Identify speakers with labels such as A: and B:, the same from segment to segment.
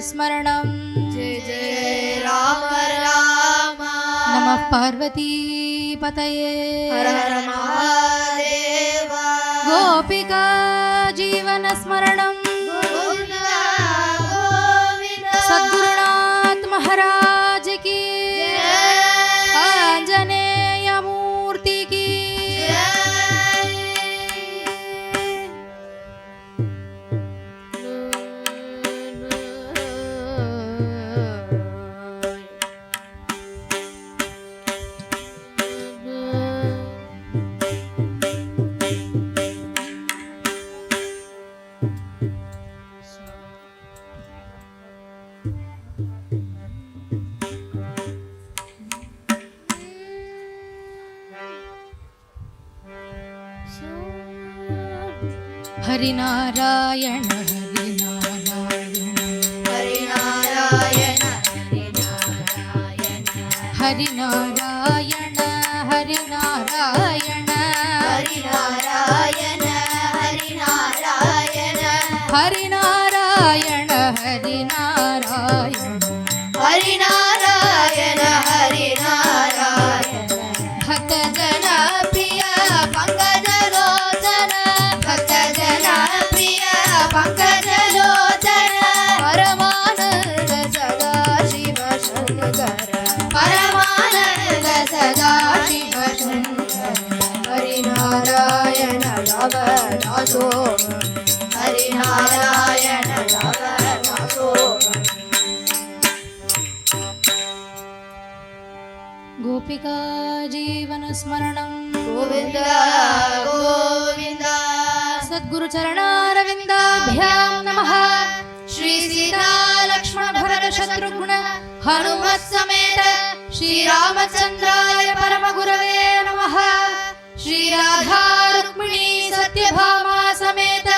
A: स्मरणं
B: जय जय राम राम
A: नमः पार्वती पतये
B: हर हर महादेव
A: गोपिका जीवन स्मरणं
B: गोविंद गोविंद
A: सद्गुरुनाथ महाराज की
B: जय
A: आंजनेय मूर्ति की हरिनारायण हरिनारायण
B: हरिनारायण
A: हरिनारायण हरिनारायण
B: हरिनारायण हरिनारायण
A: हरिनारायण हरिनारायण
B: हरिनारायण हरिनारायण
A: भक्त जन
B: प्रिय पंकज लोचन भक्त जन प्रिय पंकज लोचन
A: परमानंद सदा शिव शंकर
B: परमानंद सदा शिव शंकर हरिनारायण लव दासो हरिनारायण लव दासो
A: गोपिका जीवन स्मरणं
B: गोविंद गोविंद
A: सद्गुरु चरणारविंदाभ्यां नमः
B: श्री सीता लक्ष्मण भरत शत्रुघ्न हनुमत समेत श्री रामचंद्राय परम गुरवे नमः श्री राधा रुक्मिणी सत्यभामा समेत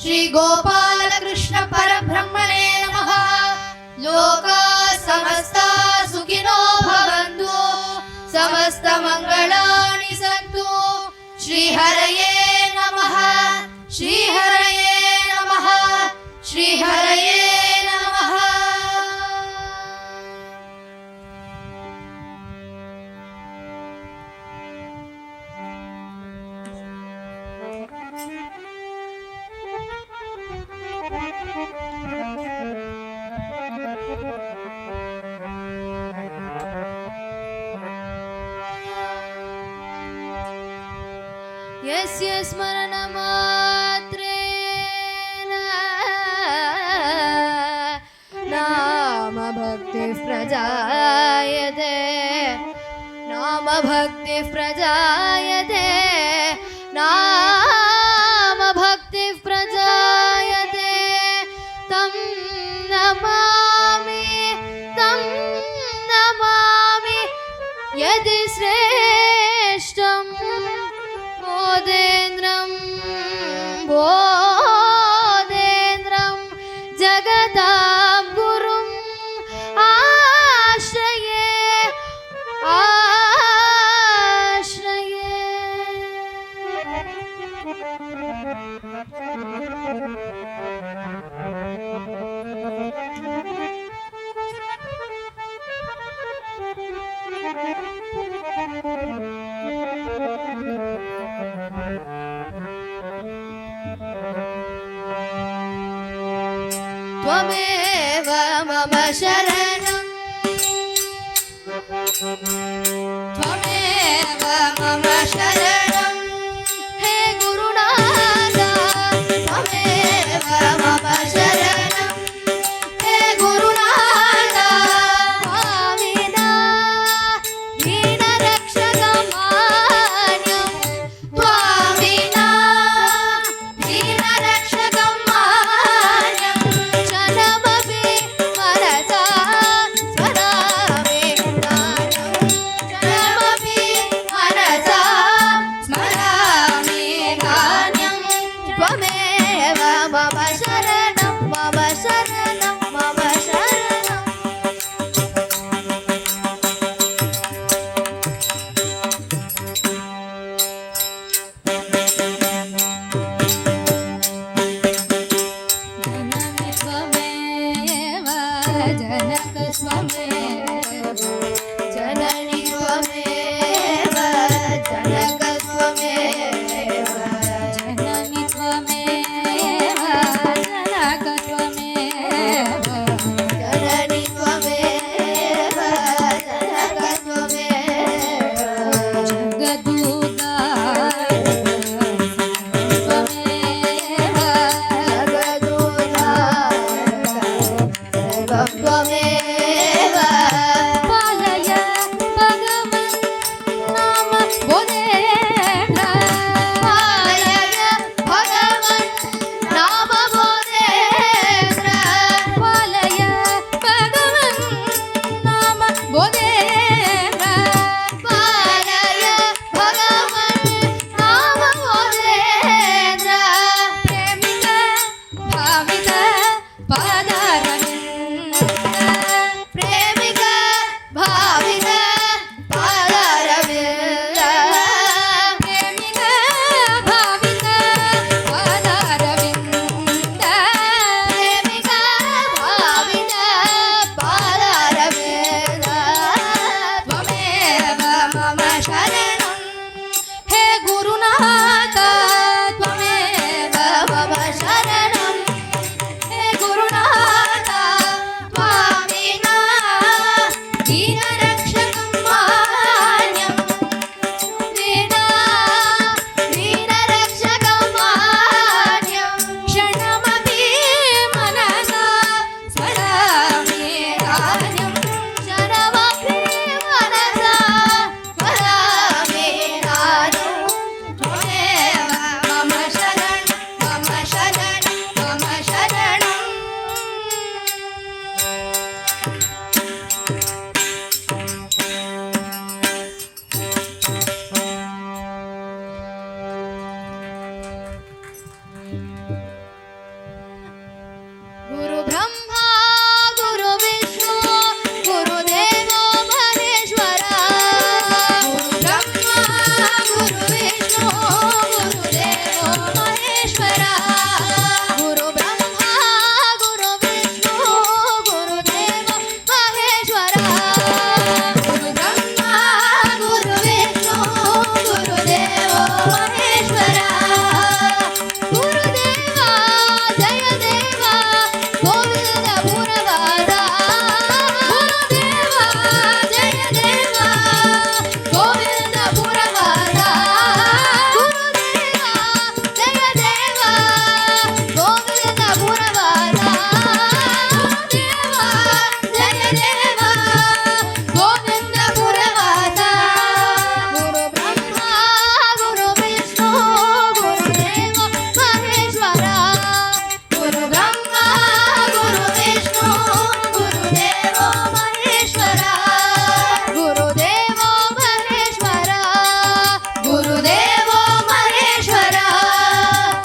B: श्री गोपाल कृष्ण परब्रह्मणे नमः लोका समस्ता सुखिनो भवन्तु समस्त मंगलानि सन्तु श्री हरये नमः श्री हरये नमः श्री हरये नमः
A: यस्य स्मरणमात्रेण नाम भक्तिः प्रजायते नाम भक्तिः प्रजायते नाम भक्तिः प्रजायते तं नमामि यदि श्रेष्ठं बोधेन्द्रं जगतां गुरुम् आश्रये
B: त्वमेव मम शरणं त्वमेव मम शरणं हे गुरुनाथ त्वमेव मम शरणं हे गुरुनाथ स्वामिना दीनरक्षकमान्यं स्वामिना दीनरक्षकमान्यं क्षणमपि मनसा ಗುರು ವಿಷ್ಣು ಗುರುದೇವೋ ಮಹೇಶ್ವರ
A: ಗುರು ಬ್ರಹ್ಮ ಗುರು ವಿಷ್ಣು ಗುರುದೇವ ಮಹೇಶ್ವರ
B: ಗುರು ಬ್ರಹ್ಮ ಗುರು ವಿಷ್ಣು ಗುರುದೇವೋ ಮಹೇಶ್ವರ
A: ಗುರುದೇವ ಜಯ ದೇವ ಗೋವಿಂದ ಪುರವಾದ
B: ಗುರುದೇವ ಜಯ ದೇವ ಗೋವಿಂದ ಪುರವಾದ
A: ಗುರುದೇವ ಜಯ ದೇವ ಗೋವಿಂದ ಪುರವಾದ
B: ಗುರುದೇವ ಜಯ ದೇವ ಗೋವಿಂದ ಪುರವಾದ
A: ಗುರು ಬ್ರಹ್ಮ ಗುರು ವಿಷ್ಣು ಗುರುದೇವ ಮಹೇಶ್ವರ
B: ಗುರು ಬ್ರಹ್ಮ ಗುರು ವಿಷ್ಣು ಗುರುದೇವೋ ಮಹೇಶ್ವರ
A: ಗುರುದೇವ ಮಹೇಶ್ವರ
B: ಗುರುದೇವೋ ಮಹೇಶ್ವರ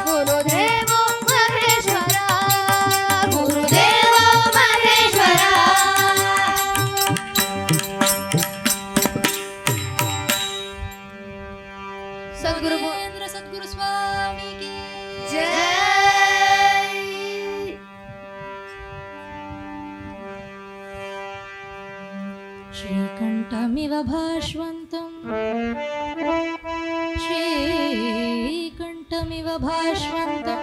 A: ಗುರುದೇವ ಮಹೇಶ್ವರ
B: ಗುರುದೇವೋ ಮಹೇಶ್ವರ
A: ಸದ್ಗುರು
B: ಸದ್ಗುರು ಸ್ವಾಮಿಗೆ
A: ಜೈ
B: ಶ್ರೀಕಂಠಮಿವ ಭಾಷ್ವಂತಂ ಶ್ರೀಕಂಠಮಿವ ಭಾಷ್ವಂತಂ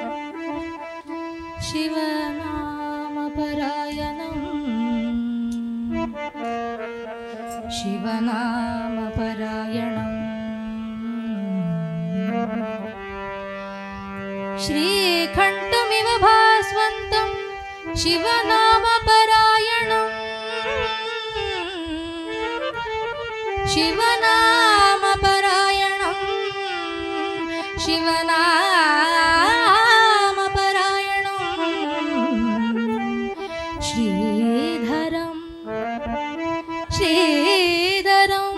B: ಶಿವನಾಮಪರಾಯಣಂ ಶಿವನಾಮಪರಾಯಣಂ ಶ್ರೀಕಂಠಮಿವ ಭಾಸ್ವಂತಂ ಶಿವನಾಮಪರಾಯಣಂ ಶಿವನಾಮಪರಾಯಣಂ ಶಿವನಾಮಪರಾಯಣಂ ಶ್ರೀಧರಂ ಶ್ರೀಧರಂ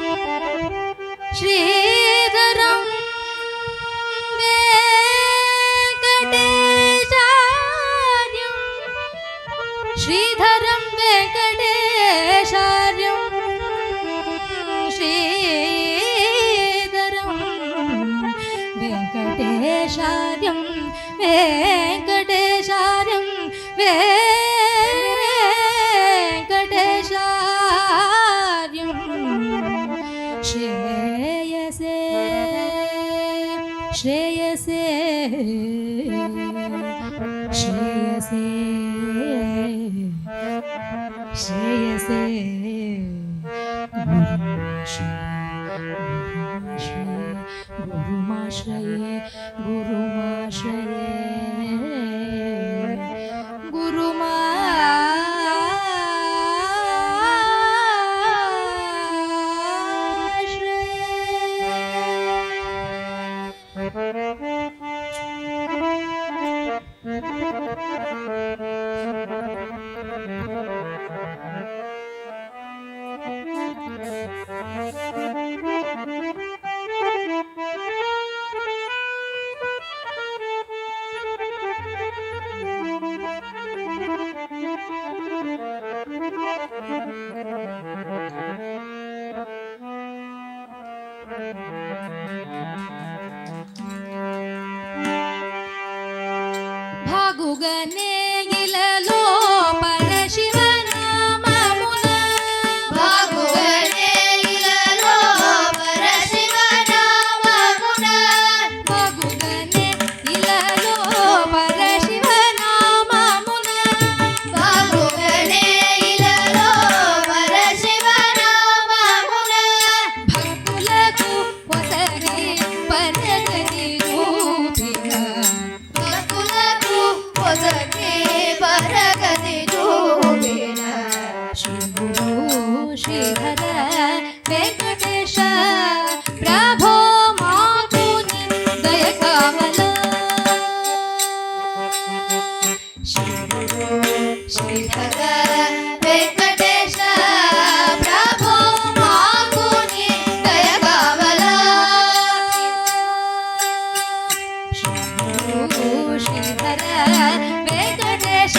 B: ಶ್ರೀಧರಂ ವೆಂಕಟೇಶಾರ್ಯಂ ಶ್ರೀಧರಂ ವೆಂಕಟೇಶಾರ್ಯಂ ಶ್ರೀಧರಂ ವೆಂಕಟೇಶಾರ್ಯಂ ವೆಂಕಟೇಶಾರ್ಯಂ ವೆಂಕಟೇಶಾರ್ಯಂ ಶ್ರೇಯಸೇ ಶ್ರೇಯಸೇ ಶ್ರೇಯಸೇ ಶ್ರೇಯಸೇ ಗುರುಮಾಶ್ರಯೇ ಗುರುಮಾಶ್ರಯೇ ಭಾಗುಗನೇ ಇಲಲೋ ಪರಶಿವನಾಮಮುನ
A: ಭಾಗುಗನೇ ಇಲಲೋ ಪರಶಿವನಾಮಮುನ
B: ಭಾಗುಗನೇ ಇಲಲೋ ಪರಶಿವನಾಮಮುನ
A: ಭಾಗುಗನೇ ಇಲಲೋ ಪರಶಿವನಾಮಮುನ
B: ಭಕ್తులకు పొసగి పరగతి రూపిన
A: ಭಕ್తులకు పొసగే పరగతి చూపిన
B: శ్రీ గురు శ్రీధర వెంకటేశ ప్రభో మాకుని దయ కావల శ్రీ గురు
A: శ్రీధర వెంకటేశ ప్రభో మాకుని దయ కావలా
B: శ్రీ గురు శ్రీధర వెంకటేశ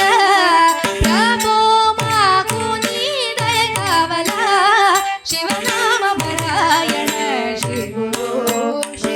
B: ప్రభో మాకుని దయ కావల శివనామ పరాయణ శ్రీ గురు
A: శ్రీ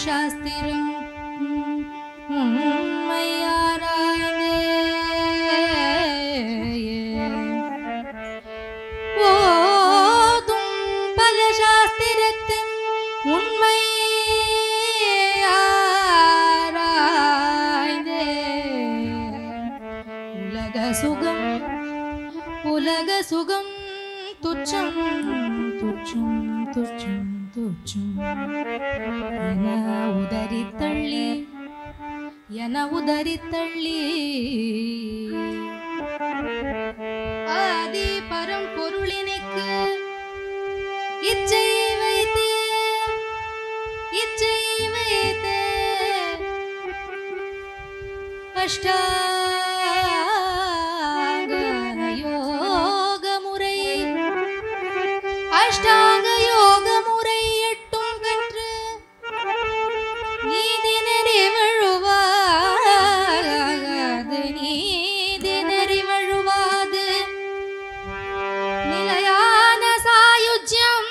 B: சாஸ்திரம் உண்மையாராய்ந்தே ஓதும் பல சாஸ்திரத்தின் உண்மை ஆராய்ந்தே உலக சுகம் துச்சம் துச்சம் துச்சம் துச்சம் என உதறி தள்ளி ஆதி பரம்பொருளினுக்கு இச்சை வைத்தே அஷ்டாங்க யோக முறை எட்டும் கற்று நீதி நெறி வழுவாது நிலையான சாயுஜ்யம்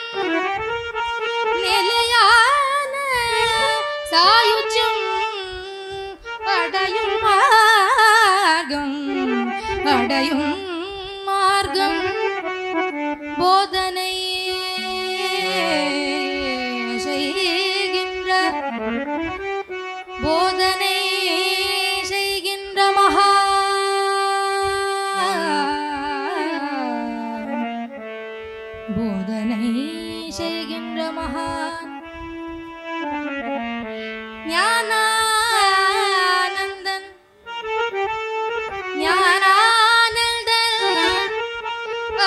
B: அடையும் மார்க்கம் போதனை செய்கின்ற மகா போதனை செய்கின்ற மகா ஞானானந்தன்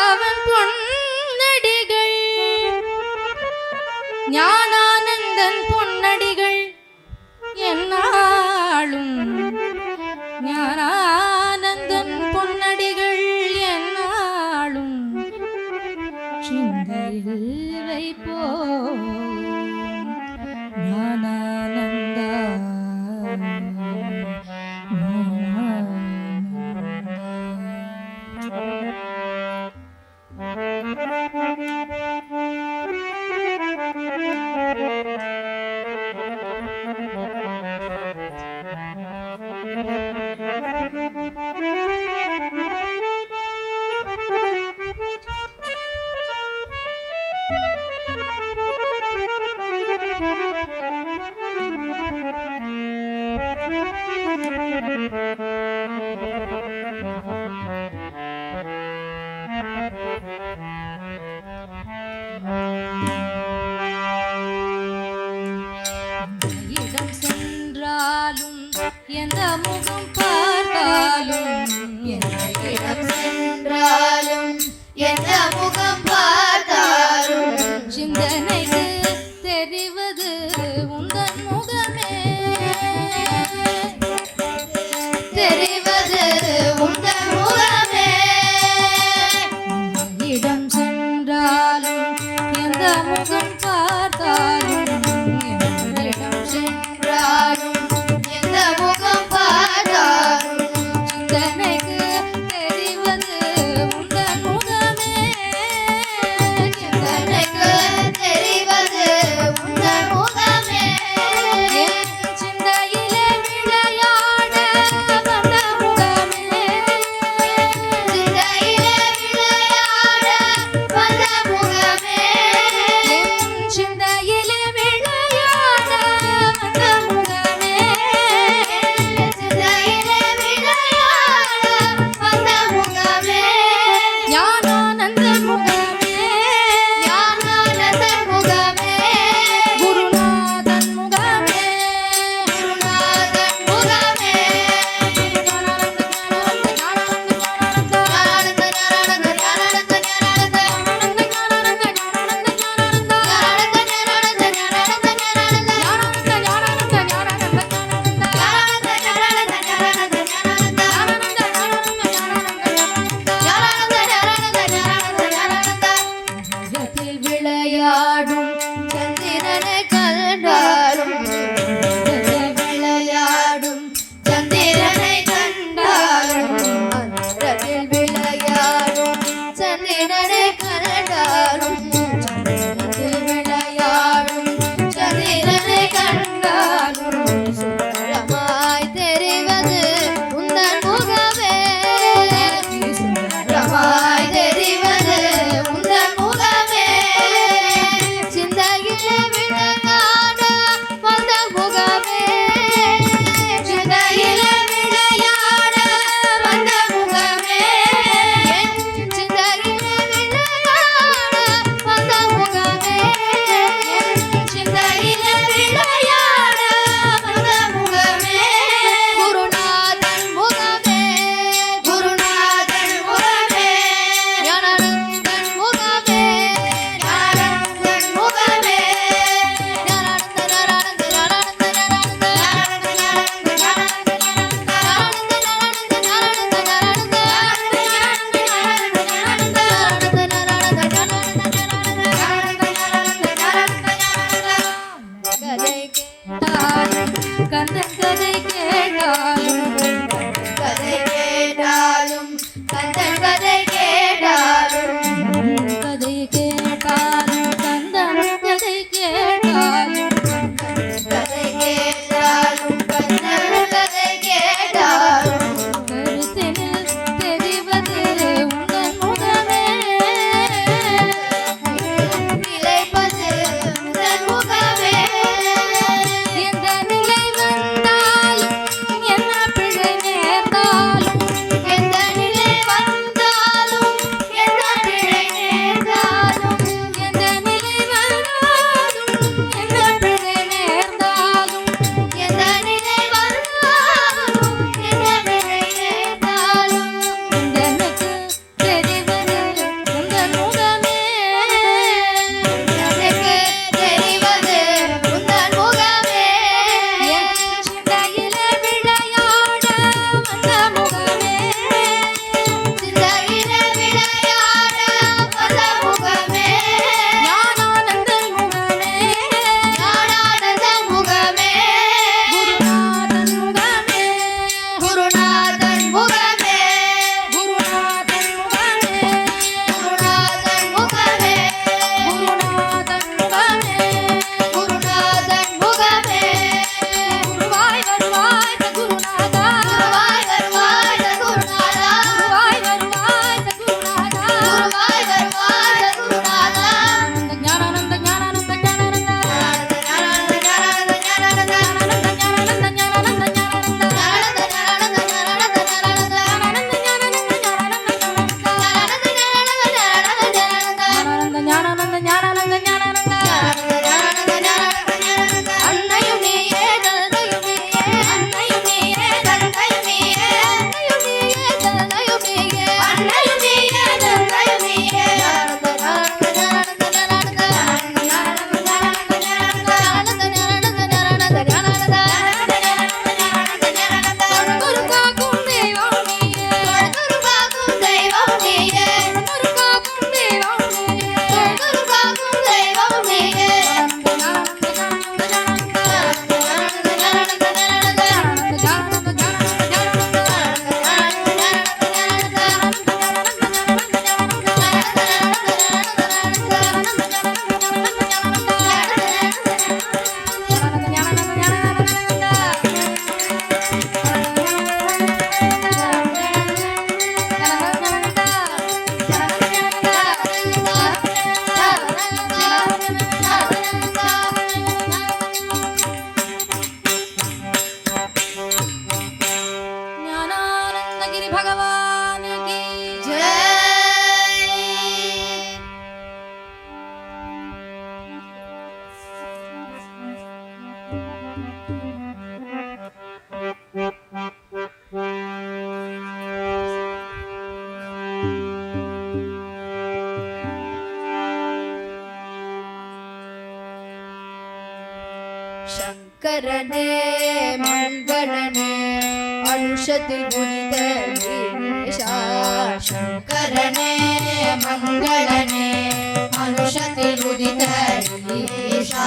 B: அவன் பொன்னடிகள் ஞானானந்தன் பொன்னடிகள் என்னாலும் ஞானானந்தன் பொன்னடிகள் என்னாலும் சிந்தையில் வைப்போ ஞானானந்தா இடம் சென்றாலும் எந்த முகம் பார்த்தாலும் எந்த இடம்
A: சென்றாலும் எந்த முகம் பார்த்தாலும்
B: சிந்தனைக்கு தெரிவது உந்தன் முகமே
A: தெரிவது உந்தன் முகமே
B: இடம் சென்றாலும் எந்த முகம் பார்த்தாலும் எந்த இடம்
A: சென்றாலும் எந்த முகம் பார்த்தாலும்
B: சிந்தனைக்கு தெரிவது உந்தன் முகமே
A: எனக்கு தெரிவது உந்தன் முகமே
B: என் சிந்தையிலே விளையாட வந்த முகமே
A: சிந்தையிலே விளையாட வந்த முகமே
B: என் சிந்தையிலே விளையாட வந்த முகமே சங்கரனே மங்களனே அனுஷத்தில் உதித்த வீரேஷா
A: சங்கரனே மங்களனே அனுஷத்தில் உதித்த வீரேஷா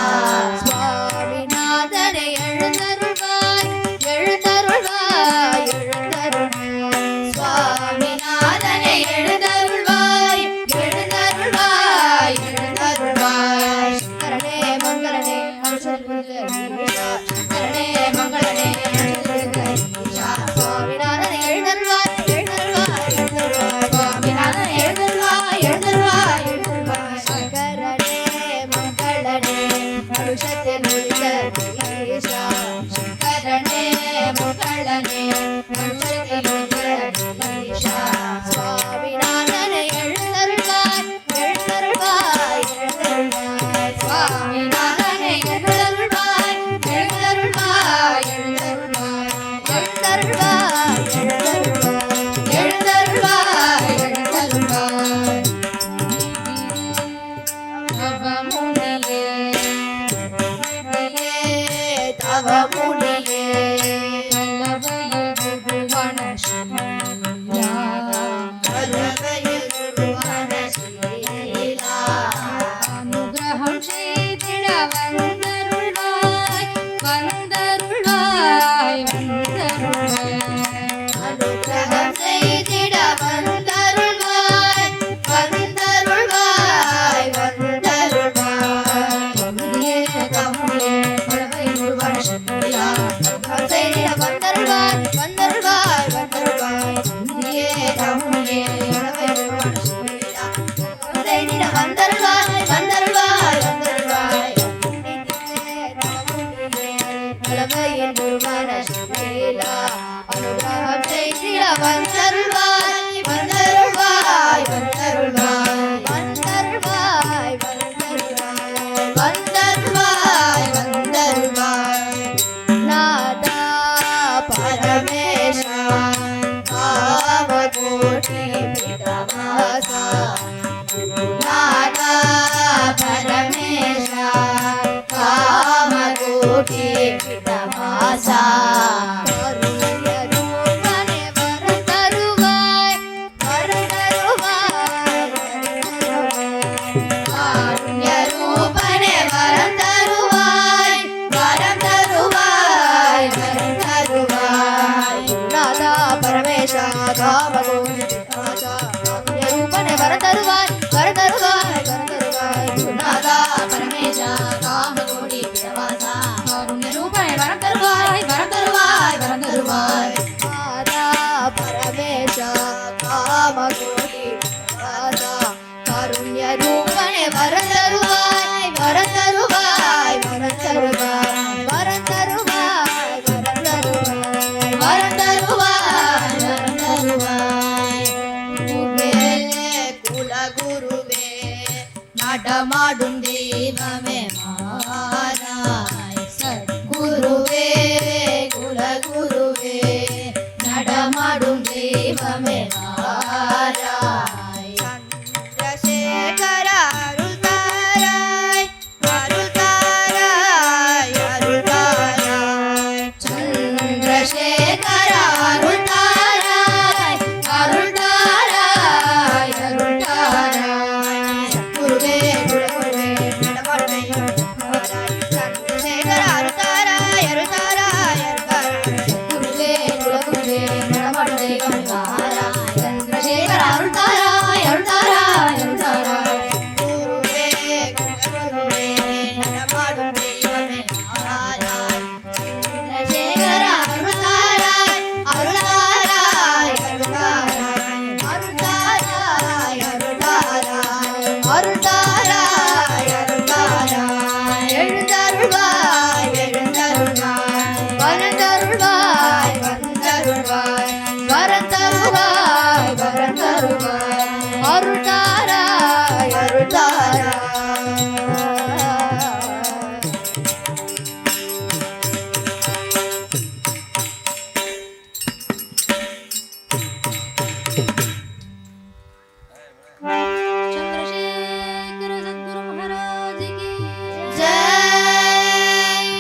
B: சுவாமிநாதனை எழுந்தருள்வாய் எழுந்தருள்வாய் எழுந்தருள்வாய்
A: சுவாமிநாதனை எழுந்தருள்வாய் எழுந்தருள்வாய் எழுந்தருள்வாய்
B: சங்கரனே மங்களனே அனுஷத்தில் உதித்த வீரேஷா
A: சங்கரனே மங்களனே அனுஷத்தில் உதித்த வீரேஷா
B: சுவாமிநாதனை எழுந்தருள்வாய் எழுந்தருள்வாய் எழுந்தருள்வாய்
A: சுவாமிநாதனை எழுந்தருள்வாய் எழுந்தருள்வாய் எழுந்தருள்வாய்
B: சங்கரனே மங்களனே அனுஷத்தில் உதித்த வீரேஷா
A: சங்கரனே மங்களனே அனுஷத்தில் உதித்த வீரேஷா
B: சுவாமிநாதனை எழுந்தருள்வாய் எழுந்தருள்வாய் எழுந்தருள்வாய்
A: சுவாமிநாதனை எழுந்தருள்வாய் எழுந்தருள்வாய் எழுந்தருள்வாய்
B: எழுந்தருள்வாய் எழுந்தருள்வாய்
A: எழுந்தருள்வாய் எழுந்தருள்வாய்
B: நவமுனியே
A: தவ முனியே
B: கலவையில் குருவன ஸ்ரீலா
A: கலவையில் குருவான ஸ்ரீலா
B: அனுகிரகம் செய்திட வந்தருள்வாய் வந்தருள்வாய் வந்தருள்வாய்
A: அனுகிரகம் செய்திட வந்தருள்வாய் வந்தருள்வாய் வந்தருள்வாய்
B: கமுனியே
A: கமுனியே கலவையில் குருவான ஸ்ரீலா அனுகிரகம் செய்திட வந்தருள்வாய் வந்தருள்வாய் வந்தருள்வாய் கமுனியே கமுனியே கலவையில் குருவான ஸ்ரீலா அனுகிரகம் செய்திட வந்தருள்வாய் வந்தருள்வாய் வந்தருள்வாய்
B: கலவையில் குருவன ஸ்ரீலா
A: அனுகிரகம் செய்திட வந்தருள்வாய் வந்தருள்வாய் வந்தருள்வாய்
B: வந்தருள்வாய்
A: வந்தருள்வாய்
B: வந்தருள்வாய்
A: வந்தருள்வாய்
B: நாதா
A: பரமேஷா காமகோட்டி பிதமாசா நாதா பரமேஷா காமகோட்டி பிதமாசா
B: கருணைய ரூபனே வரம் தருவாய் வரம் தருவாய்
A: காருண்ய ரூபனே வரம் தருவாய் வரம் தருவாய் வரம் தருவாய்
B: நாதா பரமேஷா காமகோடி பிதாசா காருண்ய ரூபனே வரம் தருவாய் வரம் தருவாய் வரம் தருவாய்
A: நாதா பரமேஷா காமகோடி பிதவாசா காருண்ய ரூபனே வரம் தருவாய் வரம் தருவாய் வரம் தருவாய்
B: நாதா பரமேஷா காமகோடி பிதாசா காருண்ய ரூபனே வரம் தருவாய் வரம் தருவாய் வரம் தருவாய் வரம் தருவாய் வரம் தருவாய்
A: வரம் தருவாய் வரம் தருவாய் குருவே குலகுருவே நடமாடும் தெய்வமே மாறாய் சத்குருவே குலகுருவே நடமாடும் தெய்வமே மாறாய்
B: சந்திரசேகர அருள் தாராய் அருள் தாராய் அருள் தாராய்
A: சந்திரசேகர அருள் தாராய் அருள் தாராய் அருள் தாராய்
B: குருவே குருவே நடமாடும் சந்திரசேகர அருள் தாராய் அருள் தாராய் அருள் தாராய்
A: குருவே குலகுருவே நடமாடும் தெய்வம் தாராய் சந்திரசேகர அருள் தாராய் அருள் தாராய் அருள் தாராய்
B: குருவே குருவே நடமாடும் தெய்வமே மாறாய்
A: சந்திரசேகர அருள் தாராய் அருள் தாராய் அருள் தாராய்
B: அருள் தாராய் அருள் தாராய் அருள் தாராய் அருள் தாராய் எழுந்தருள்வாய் எழுந்தருள்வாய் வந்தருள்வாய் வந்தருள்வாய் வரம் தருவாய் வரம் தருவாய் அருள் தாராய் அருள் தாராய்
A: ஜெய்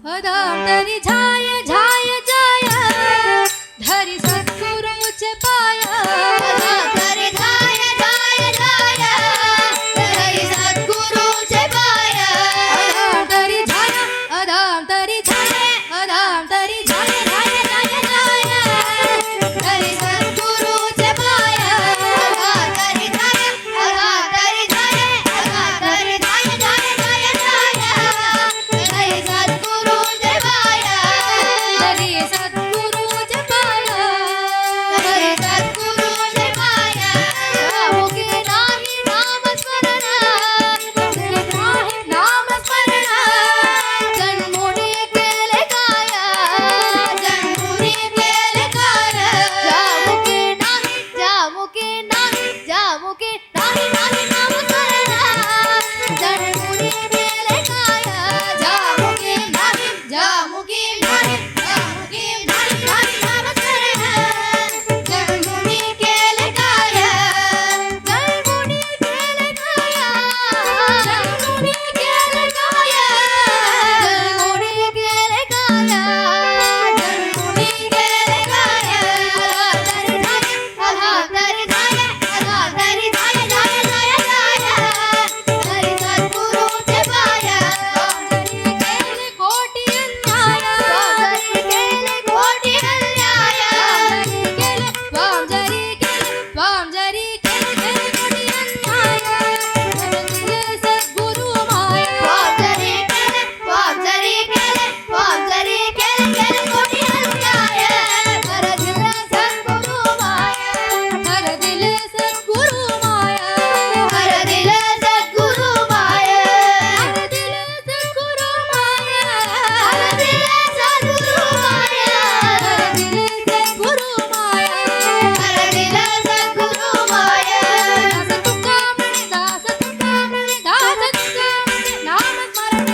A: धरि झाय झाय जाय धरि सद्गुरुचे पाय
B: धरि झाय झाय जाय धरि सद्गुरुचे पाय
A: धरि झाय अधाम धरि झाय अधाम धरि झाय झाय जाय जाय
B: धरि सद्गुरुचे पाय धरि झाय धरि झाय धरि झाय जाय जाय जाय धरि सद्गुरुचे पाय
A: धरि सद्गुरुचे पाय
B: धरि सद्गुरुचे पाय मुखे नाही नामस्मरण
A: नामस्मरण
B: जन्मुनी केले काय जन्मुनी केले काय जामुके नाही जामुके नाही नामस्मरण जन्मुनी केले काय जामुके नाही नामस्मरण जन्मुनी केले काय जन्मुनी केले काय जन्मुनी केले काय जन्मुनी केले काय जन्मुनी केले काय धरि झाय धरि झाय जाय जाय जाय धरि सद्गुरुचे पाय
A: केले कोटी अन्याय
B: धरि केले कोटी अन्याय
A: केले वाम जरी केले कोटी अन्याय दिले सद्गुरु माया
B: जरी केले कोटी अन्याय हर दिले सद्गुरु माया
A: हर दिले सद्गुरु माया
B: हर दिले सद्गुरु माया
A: हर दिले सद्गुरु माया
B: हर दिले सद्गुरु माया
A: हर दिले सद्गुरु माया
B: हर दिले सद्गुरु माया
A: दास तुका म्हणे दास तुका म्हणे नामस्मरण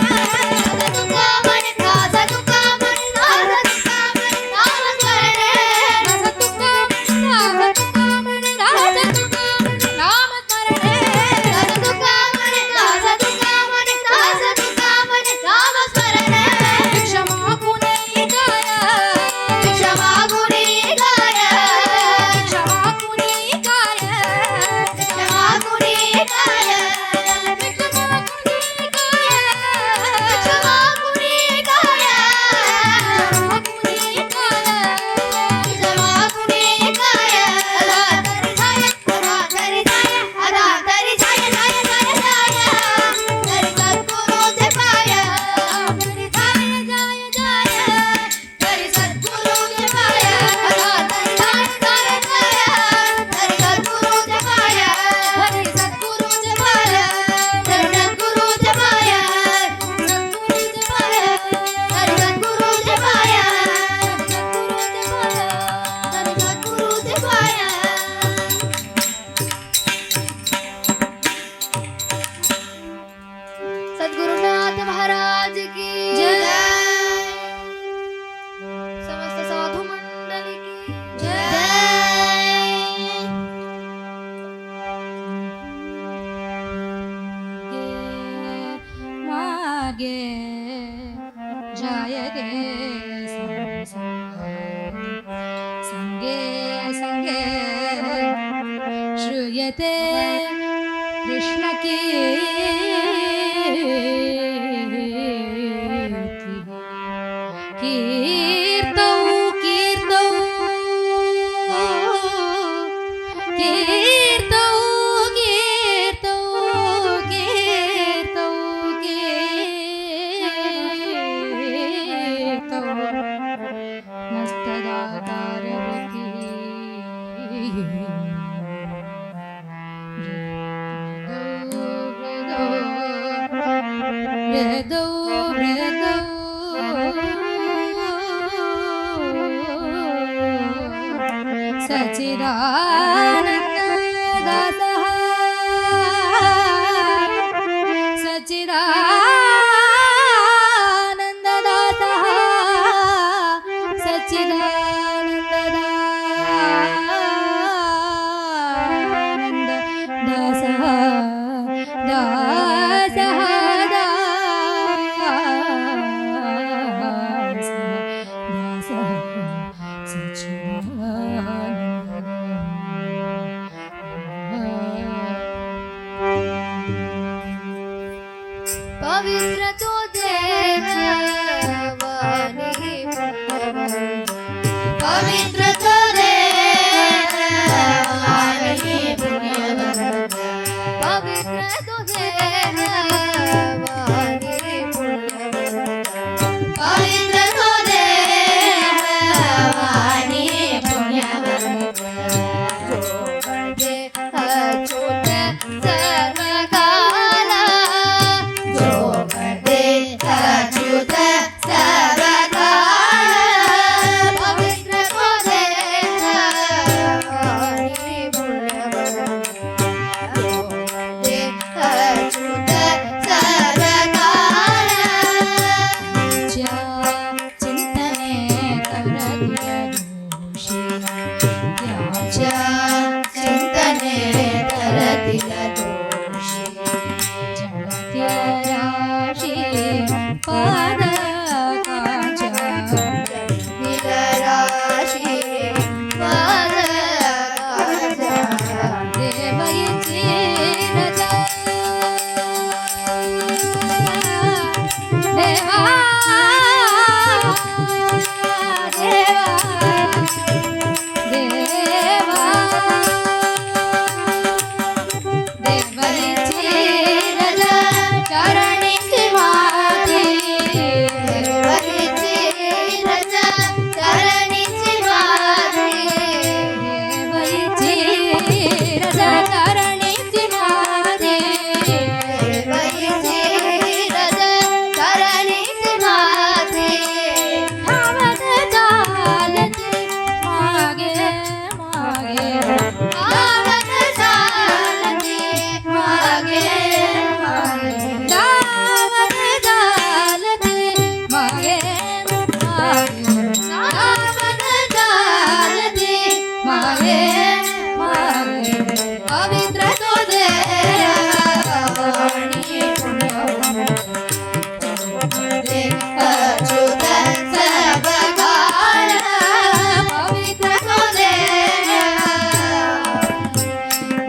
B: तुका म्हणे दास तुका म्हणे नामस्मरण
A: दास तुका म्हणे दास तुका म्हणे नामस्मरण
B: तुका म्हणे दास तुका म्हणे नामस्मरण
A: क्षमा गुणे गाय
B: क्षमा गुणी गाय
A: क्षमा गुणे गाय
B: क्षमा गुणी गाय
A: क्षमा गुणे गाय
B: क्षमा गुणी गाय
A: क्षमा गुणे गाय
B: क्षमा गुणी गाय धरि झाय जाय जाय जाय धरि सद्गुरुचे पाय
A: धरि झाय जाय जाय
B: धरि सद्गुरुचे पाय धरि झाय जाय जाय धरि सद्गुरुचे पाय
A: हरि सद्गुरुचे पाय
B: धरि सद्गुरुचे पाय
A: सद्गुरुचे पाय
B: धरि सद्गुरुचे पाय
A: सद्गुरुचे पाय
B: सद्गुरुनाथ महाराज की
A: जय।
B: समस्त साधु मंडली की
A: जय। मागे जायगे संगे संगे श्रूयते कृष्ण कीर्तौ कीर्तौ कीर्तौ कीर्तौ कीर्तौ कीर्तौ मस्तदाकारवती हृदौ हृदौ सच्चिदानन्ददासः सच्चिदानन्ददासः सच्चिदानन्ददासः दासः
B: पवित्र तुझे वाणी
A: पवित्र तुझे वाणी पुण्यवंत
B: पवित्र तुझे वाणी
A: पवित्र तुझे वाणी पुण्यवंत
B: जोगजे अच्युत सर्वकाल
A: जोगदे अच्युत सर्वकाल पवित्र तुझे
B: वाणी जोगजे
A: अच्युत सर्वकाल चिंतने करतिल दोषी त्याच्या चिंतने करतिल दोषी जगत्य राशी पादकाच्या
B: राशी पादकाच्या
A: देवईची रजा देवा देवा देवईची रजा चरणीची माती
B: देवईची रजा चरणीची माती
A: देवईची रजा चरणीची माती
B: देवईची रजा चरणीची माती
A: धावत चालती मागे मागे
B: आवत चालती मागे मागे
A: धावत चालती मागे मागे
B: आवत चालती
A: मागे मागे पवित्र तुझे वाणी पुण्यवंत अच्युत सर्वकाल पवित्र तुझे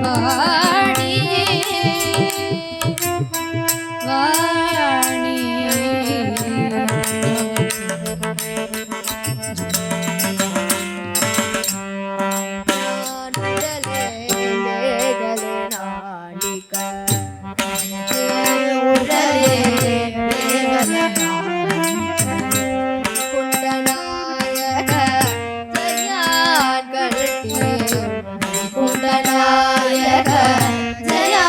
A: वाणी कुंडनायक जया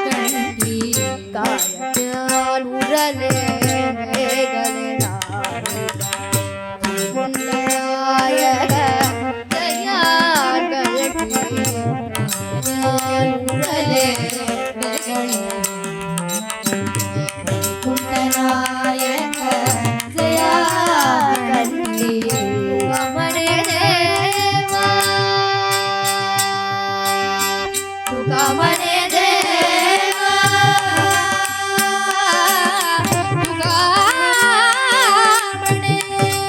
A: कंठी कुंडनायक जया कंठी
B: मने देवा
A: तुका मने देवा तुका मने देवा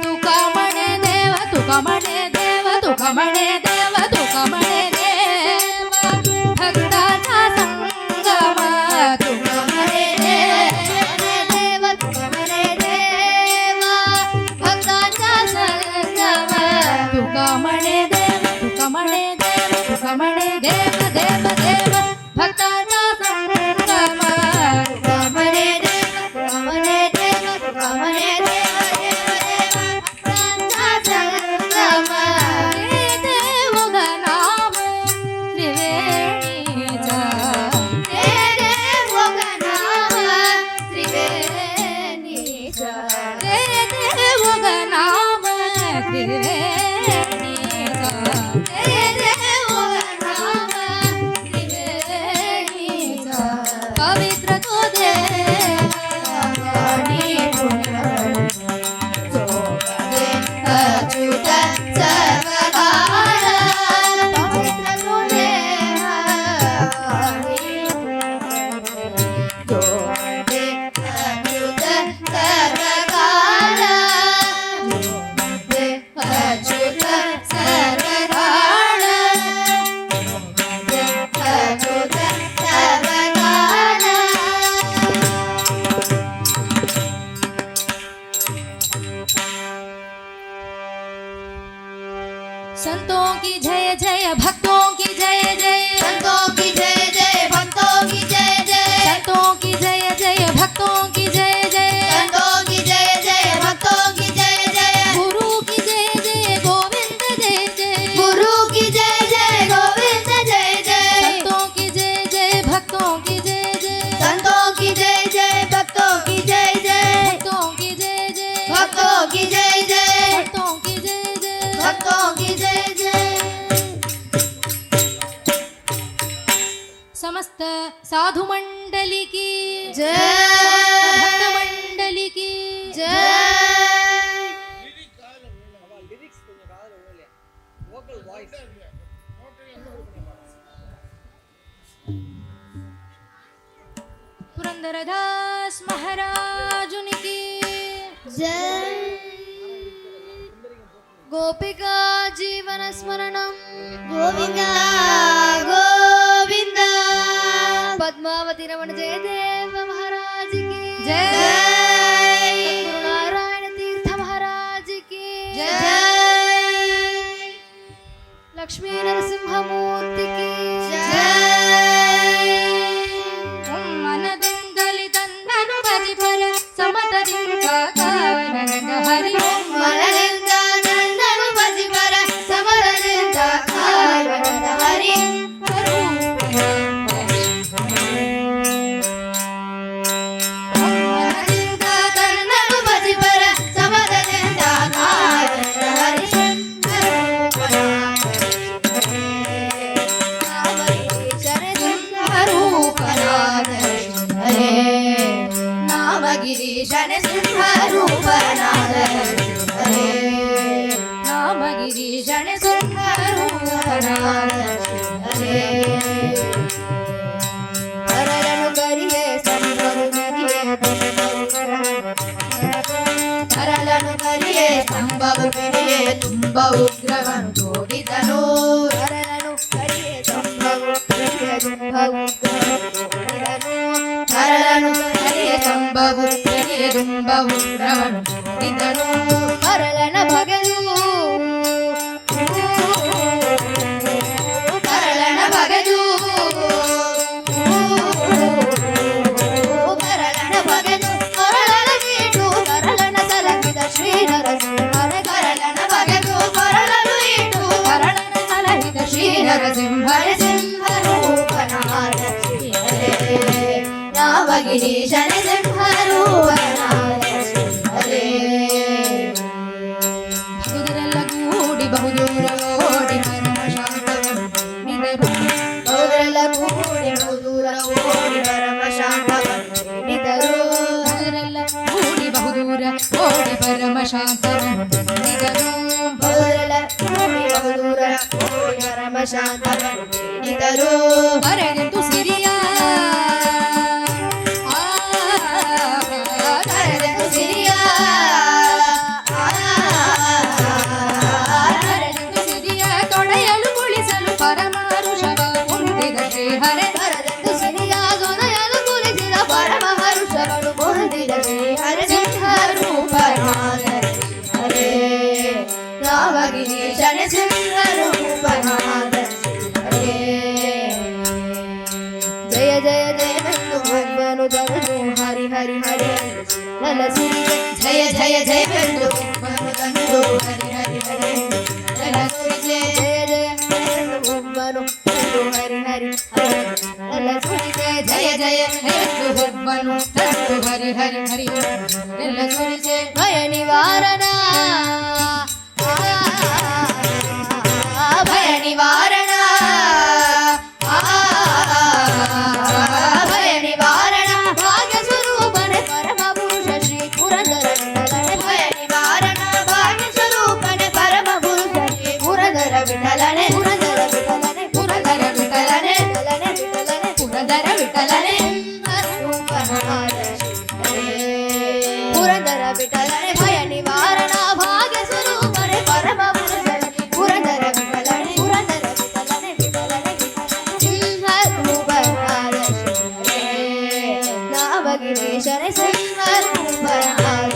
A: तुका मने देवा तुका मने देवा तुका मने देवा तुका मने देवा भक्ताचा संगमा समस्त साधु मंडली की
B: जय
A: भक्त मंडली की
B: जय
A: पुरंदरदास महाराजुनिकी
B: जय गोपिका जीवन स्मरणं गोविंद गोविंद पद्मावती रमण जयदेव महाराज की
A: जय
B: गुरु नारायण तीर्थ महाराज की
A: जय
B: लक्ष्मी नरसिंहमूर्ति की
A: मनದಿಂದಲಿ ತಂದನು ಭಜಿಪರ ಸಮತದಿಂದ ಕಾವನಂದ ಹರಿ
B: ಮನದಿಂದ ನಂದನು ಭಜಿಪರ ಸಮರದಿಂದ ಕಾವನಂದ ಹರಿ ಮನದಿಂದ ನಂದನು ಭಜಿಪರ ಸಮರದಿಂದ ಕಾವನಂದ ಹರಿ ನಾಮಗಿರೀಶನ ಸಿಂಹರೂಪನಾದ
A: ನಾಮಗಿರೀಶನ ಸಿಂಹರೂಪನಾದ
B: ಹರಳನು ಕರಿಯೇ ಸಂಭರು ಗಿರಿಯೇ ಹರಳನು ಕರಿಯೇ ಸಂಭವು ಗಿರಿಯೇ ತುಂಬ ಉಗ್ರವನು ತೋಡಿದನು ಹರಳನು ಕರಿಯೇ ಸಂಭವು ಗಿರಿಯೇ ತುಂಬ ಉಗ್ರವನು ಹರಳನು ಕರಿಯೇ ಸಂಭವು ಗಿರಿಯೇ ತುಂಬ ಉಗ್ರವನು ತೋಡಿದನು ಹರಳನ ಬಗೆದು ಹರಳನ ಬಗೆದು ಕರಳನ ಬಗೆದು ಕೊರಳನ ಇಟ್ಟು ಕರಳನ ಸಲಗಿದ ಶ್ರೀ ನರಸಿಂಹನ ಕರಳನ ಬಗೆದು ಕೊರಳನು ಇಟ್ಟು ಕರಳನ ಸಲಗಿದ ಶ್ರೀ ನರಸಿಂಹನ ಸಿಂಹರೂಪನಾದ ಶ್ರೀಹರೇ ನಾಮಗಿರೀಶನ ಸಿಂಹರೂಪನಾದ ಶ್ರೀಹರೇ
A: ಭಕ್ತರೆಲ್ಲ ಕೂಡಿ ಬಹುದೂರ ಓಡಿ ಪರಮ ಶಾಂತವನ್ನು ನೀಡಿದರು
B: ಅವರೆಲ್ಲ ಕೂಡಿ ಬಹುದೂರ ಓಡಿ ಪರಮ ಶಾಂತವನ್ನು ನೀಡಿದರು
A: ಭಕ್ತರೆಲ್ಲ ಕೂಡಿ ಬಹುದೂರ ಓಡಿ ಪರಮ ಶಾಂತವನ್ನು ನೀಡಿದರು
B: ಅವರೆಲ್ಲ ಕೂಡಿ ಬಹುದೂರ ಓಡಿ ಪರಮ ಶಾಂತವನ್ನು ನೀಡಿದರು
A: ಬರೆದೆಂದು ಸಿರಿಯ
B: ಕರೆದೆಂದು ಸಿರಿಯ
A: ಬರೆದೆಂದು ಸಿರಿಯ ತೊಡೆಯಲು ಕುಳಿಸಲು ಪರಮ ಋಷಭ ಹೊಂದಿದ ಶ್ರೀಹರೇ
B: ಕರೆದೆಂದು ಸಿರಿಯ ದೊರೆಯಲು ಕುಳಿಸಿದ ಪರಮ ಹರುಷವನ್ನು ಮುರಿದಿದ ಶ್ರೀಹರ ಸಿಂಹರೂಪನಾದ ಶ್ರೀಹರೇ ನಾಮಗಿರೀಶನ ಸಿಂಹರೂಪನಾದ ಶ್ರೀಹರೇ ಜಯ ಜಯ ಜಯವೆಂದು ಭಗವನು ಧನು ಹರಿ ಹರಿ ಹರಿ ನನ್ನ ಸುರಿಗೆ ಜಯ ಜಯ ಜಯವೆಂದು ಭಗವನು ತಂದು ಹರಿ ಹರಿ ಹರಿ ನನ್ನ ಸುರಿಗೆ ಜಯ ಜಯ ಜಯವೆಂದು ಭಗವನು ತಂದು ಹರಿ ಹರಿ ಹರಿ ನನ್ನ ಸುರಿಗೆ ಜಯ ಜಯ
A: ಎಂದು ಹುಬ್ಬನು ತತ್ತು ಹರಿ ಹರಿ ಹರಿ ಎಲ್ಲ ಸುರಿಸೆ
B: ಭಯ ನಿವಾರಣ ಭಯ ನಿವಾರಣ ಭಯ ನಿವಾರಣ ಭಾಗ್ಯ ಸ್ವರೂಪನೆ ಪರಮ ಪುರುಷ ಶ್ರೀ ಪುರಂದರ ವಿಠಲನೆ ಭಯ ನಿವಾರಣ ಭಾಗ್ಯ ಸ್ವರೂಪನೆ ಪರಮ ಪುರುಷ ಶ್ರೀ ಪುರಂದರ ವಿಠಲನೆ ಪುರಂದರ ವಿಠಲನೆ
A: ಪುರಂದರ ವಿಠಲನೆ
B: ವಿಠಲನೆ ವಿಠಲನೆ
A: ಪುರಂದರ ವಿಠಲನೆ
B: ಪುರಂದರ ವಿಠಲನೆ ಭಯ ನಿವಾರಣ ಭಾಗ್ಯ ಸ್ವರೂಪನೆ ಪರಮ ಪುರುಷನೆ ಪುರಂದರ ವಿಠಲನೆ ಪುರಂದರ ವಿಠಲನೆ ವಿಠಲನೆ ಸಿಂಹರೂಪನಾದ ಶ್ರೀಹರೇ ನಾಮಗಿರೀಶನ ಸಿಂಹರೂಪನಾದ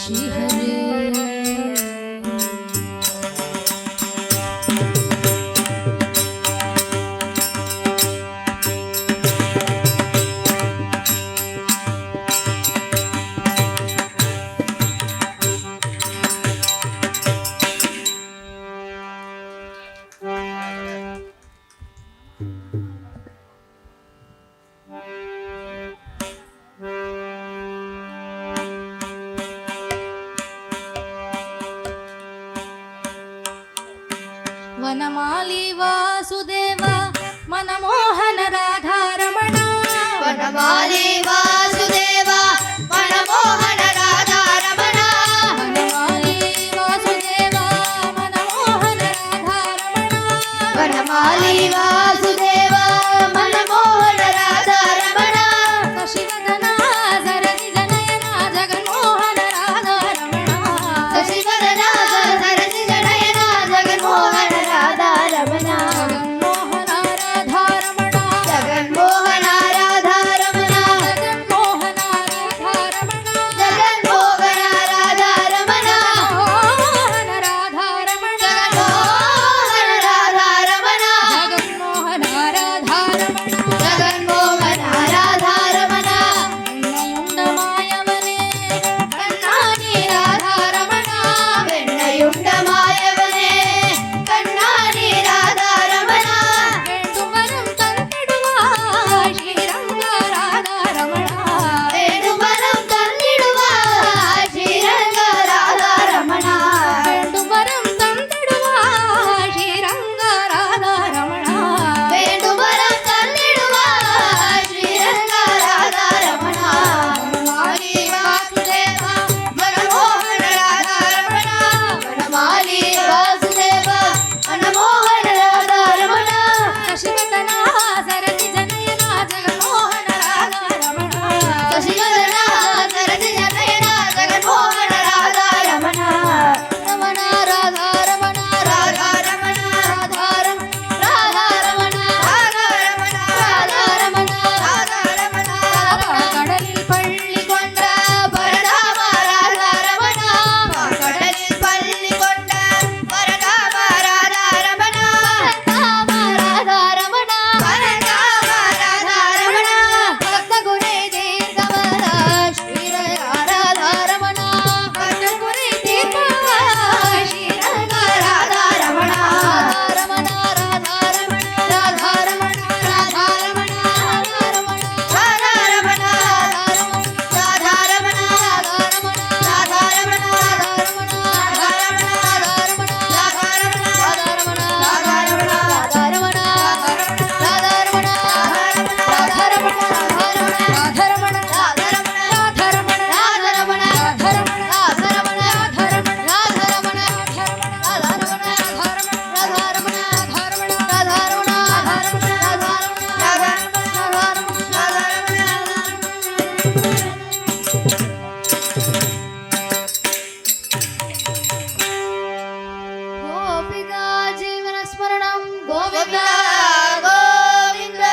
A: ಶ್ರೀಹರೇ ವನಮಾಲಿ ವಾಸುದೇವ ಮನಮೋಹನ ರಾಧಾರಮಣ
B: ವನಮಾಲಿ ವಾಸುದೇವ ಮನಮೋಹನ ರಾಧಾರಮಣ
A: ವನಮಾಲಿ ವಾಸುದೇವ ಮನಮೋಹನ ರಾಧಾರಮಣ
B: ವನಮಾಲಿ ವಾಸುದೇವ ಮನಮೋಹನ ರಾಧಾರಮಣ
A: ಶಶಿವದನ ಸರಸಿ ಜನಯನ ಜಗನ್ಮೋಹನ ರಾಧಾರಮಣ
B: ಶಶಿವದನ ಸರಸಿ ಜನಯನ ಜಗನ್ಮೋಹನ ರಾಧಾರಮಣ
A: ಜಗನ್ಮೋಹನ ರಾಧಾರಮಣ
B: ಜಗನ್ಮೋಹನ ರಾಧಾರಮಣ
A: ಜಗನ್ಮೋಹನ ರಾಧಾರಮಣ
B: ಜಗನ್ಮೋಹನ ರಾಧಾರಮಣ
A: ಮೋಹನ ರಾಧಾರಮಣ
B: ಮೋಹನ ರಾಧಾರಮಣ
A: ಜಗನ್ಮೋಹನ ರಾಧಾರಮಣ
B: ಜಗನ್ಮೋಹನ ರಾಧಾರಮಣ
A: ಕಣ್ಣಯುಂಡ ಮಾಯವನೇ
B: ಕಣ್ಣಾನಿ ರಾಧಾರಮಣ ಬೆಣ್ಣಯುಂಡ ಮಾಯವನೇ ಕಣ್ಣಾನಿ ರಾಧಾರಮಣ
A: ವೇಣುವರಂ ತಂದಿಡುವ ಶ್ರೀರಂಗ ರಾಧಾರಮಣ
B: ವೇಣುವರಂ ತಂದಿಡುವ ಶ್ರೀರಂಗ ರಾಧಾರಮಣ
A: ವೇಣುವರಂ ತಂದಿಡುವ ಶ್ರೀರಂಗ ರಾಧಾರಮಣ
B: ವೇಣುವರಂ ತಂದಿಡುವ ಶ್ರೀರಂಗ ರಾಧಾರಮಣ ವನಮಾಲಿ ವಾಸುದೇವ ಮನಮೋಹನ ರಾಧಾರಮಣ ವನಮಾಲಿ ವಾಸುದೇವ ಮನಮೋಹನ ರಾಧಾರಮಣ
A: ಶಶಿವದನ ಸರಸಿ ಜನಯನ ಜಗನ್ಮೋಹನ ರಾಧಾರಮಣ
B: ಶಶಿವದನ ಸರಸಿ ಜನಯನ ಜಗನ್ಮೋಹನ ರಾಧಾರಮಣ ರಮಣ ರಾಧಾರಮಣ ರಾಧಾರಮಣ ರಾಧಾರಮಣ ರಾಧಾರಮಣ ರಾಧಾರಮಣ ರಾಧಾರಮಣ ರಾಧಾರಮಣ
A: கடலில் பள்ளி
B: ಕೊಂಡ ಪರಧಾಮ ರಾಧಾರಮಣ ಕಡಲಿல் ಪಲ್ಲಿ ಕೊಂಡ ಪರಧಾಮ ರಾಧಾರಮಣ ಪರಧಾಮ ರಾಧಾರಮಣ ಪರಧಾಮ ರಾಧಾರಮಣ ಭಕ್ತ ಗುರಿ ದೀರ್ಘವರ ಶ್ರೀರಂಗ ರಾಧಾರಮಣ ಭಕ್ತ ಗುರಿ ದೀರ್ಘವರ ಶ್ರೀರಂಗ ರಾಧಾರಮಣ ರಾಧಾರಮಣ ರಾಧಾರಮಣ ರಾಧಾರಮಣ ರಾಧಾರಮಣ ರಾಧಾರಮಣ ರಾಧಾರಮಣ ರಾಧಾರಮಣ ಗೋಪಿಕಾ ಜೀವನ ಸ್ಮರಣಂ ಗೋವಿಂದ ಗೋವಿಂದ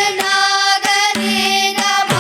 B: ಬೇಗನಾಗರಿ ನಮ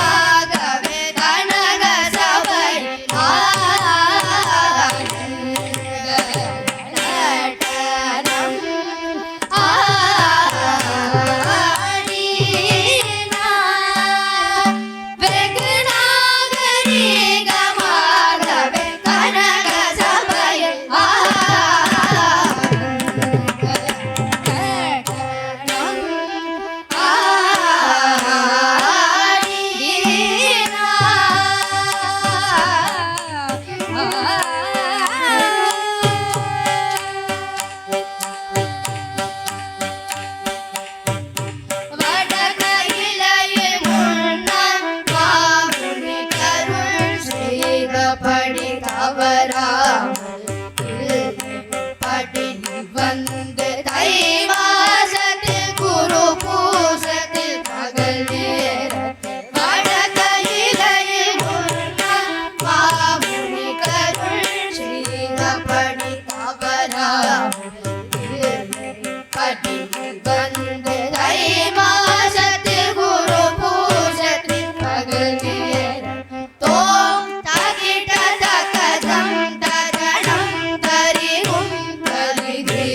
B: ತೋಂ ತಗಿಟ ತಕಜಂ ತಗಣಂ ತರಿಗುಂ ತರಿಗಿ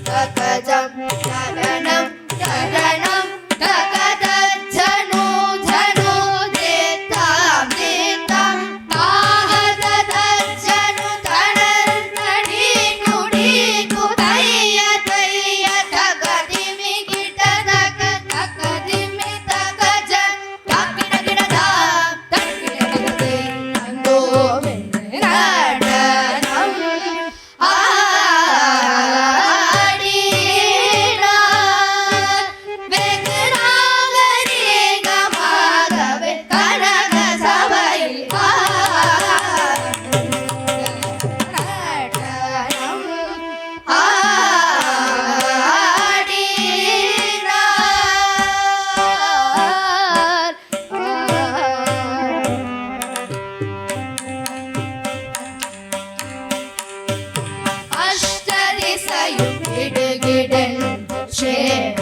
B: ತಕಜಂ ತಗಣಂ ತಗಣಂ ತಕದ ಝನು ಝನು ದೇತಾಂ ದೇತಾಂ ತಾಹದ ಝನು ತಣ ನಡಿ ನುಡಿ ಕುದಯ್ಯ ದಯ್ಯ ತಗದಿಮಿ ಗಿಟ ತಕ ತಕದಿಮಿ ತಕಜ ತಕಿಡ ಗಿಡದ ತಕಿಡ ಗಿಡದೆ ಅಂದೋ ನಡನಂ ಆಡಿನ ಬೆಗರಾಗರಿ ಗಮಗವೆ ಕನಕ ಸಭೆಯಲ್ಲಿ ನಡನಂ ಅಷ್ಟದಿಸೆಯು ಗಿಡಗಿಡನ್ ಶೇರ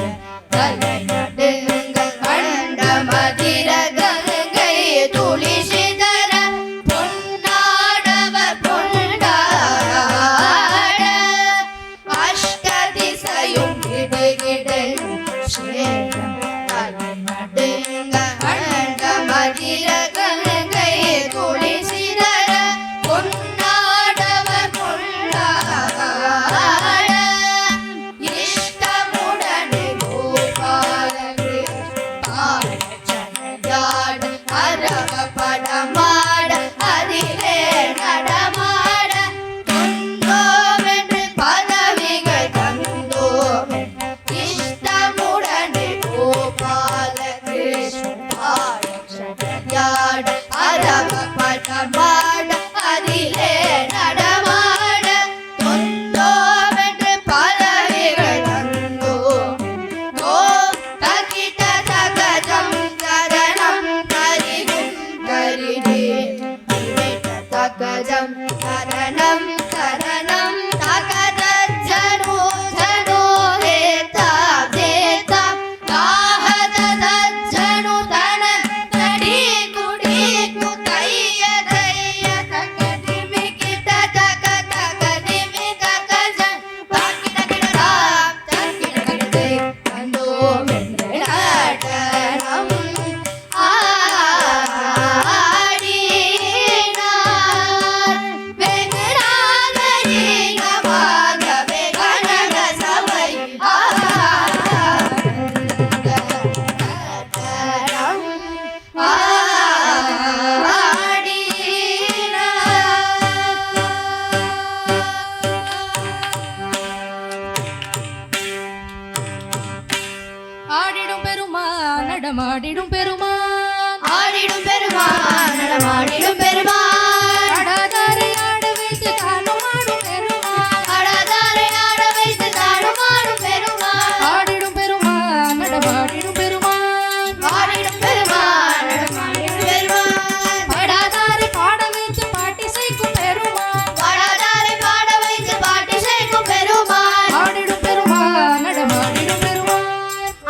B: ತಲೆನಡುಂಗ ಕಂಡ ಮದಿರ ಗಂಗೈ ತುಳಿಸಿದರ ಪುಂಡಾಡವ ಪುಂಡಾಡ ಅಷ್ಟದಿಸೆಯು ಗಿಡಗಿಡನ್ ಶೇರ ತಲೆನಡುಂಗ ಕಂಡ ಮದಿರ ಗಂಗೈ ತುಳಿಸಿದರ ಪುಂಡಾಡವ ಪುಂಡಾಡ ಇಷ್ಟಮುಡನೆ ಗೋಪಾಲ ಕೃಷ್ಣ ಅರವ ಪಡ ಮಾಡ ಅರಿಲೆ ನಡಮಾಡ ತುಂದೋವೆಂದು ಪದವಿಗೆ ತಂದೋವೆ ಇಷ್ಟಮುಡನೆ ಗೋಪಾಲ ಕೃಷ್ಣ ಅರವ ಪಡ ಮಾಡ ಅರಿಲೆ ನಡಮಾಡ ತುಂದೋವೆಂದು ಪದವಿಗೆ ತಂದೋ ಓಂ ತಕಿಟ ತಕಜಂ ತರಣಂ ತರಿಗುಂ ತರಿಗಿ ತಕಜಂ ತರಣಂ ತರಣಂ ತಕದ ಝನು ಝನು ದೇತಾಂ ದೇತಾಂ ತಾಹದ ಝನು ತಣ ನಡಿ ಕುಡಿ ಕುತಯ್ಯ ದಯ್ಯ ತಕದಿಮಿ ಗಿಟ ತಕ ತಕದಿಮಿ ತಕಜ ತಕಿಡ ಗಿಡದ ತಕಿಡ ಗಿಡದೆ ಅಂದೋ ನಡನಂ ಆಡಿನ ಬೆಗರಾಗರಿ ಗಮಗವೆ ಕನಕ ಸಭೆಯಲ್ಲಿ ನಡನಂ
A: ஆடிடும் பெருமான் நடமாடிடும் பெருமான்
B: ஆடிடும் பெருமான் நடமாடிடும் பெருமான்
A: அடாதாரை ஆட வைத்து தானும் ஆடும் பெருமான்
B: அடதாரை ஆட வைத்து தானுமாடும் பெருமான்
A: ஆடிடும் பெருமான் நடமாடிடும் பெருமான்
B: ஆடிடும் பெருமான் நடமாடிடும் பெருமான்
A: படாதாரை பாட வைத்து பாட்டி செய்க்கும் பெருமான்
B: வடதாரை பாட வைத்து பாட்டு சேர்க்கும் பெருமான்
A: ஆடிடும் பெருமான் நடமாடிடும் பெருமான்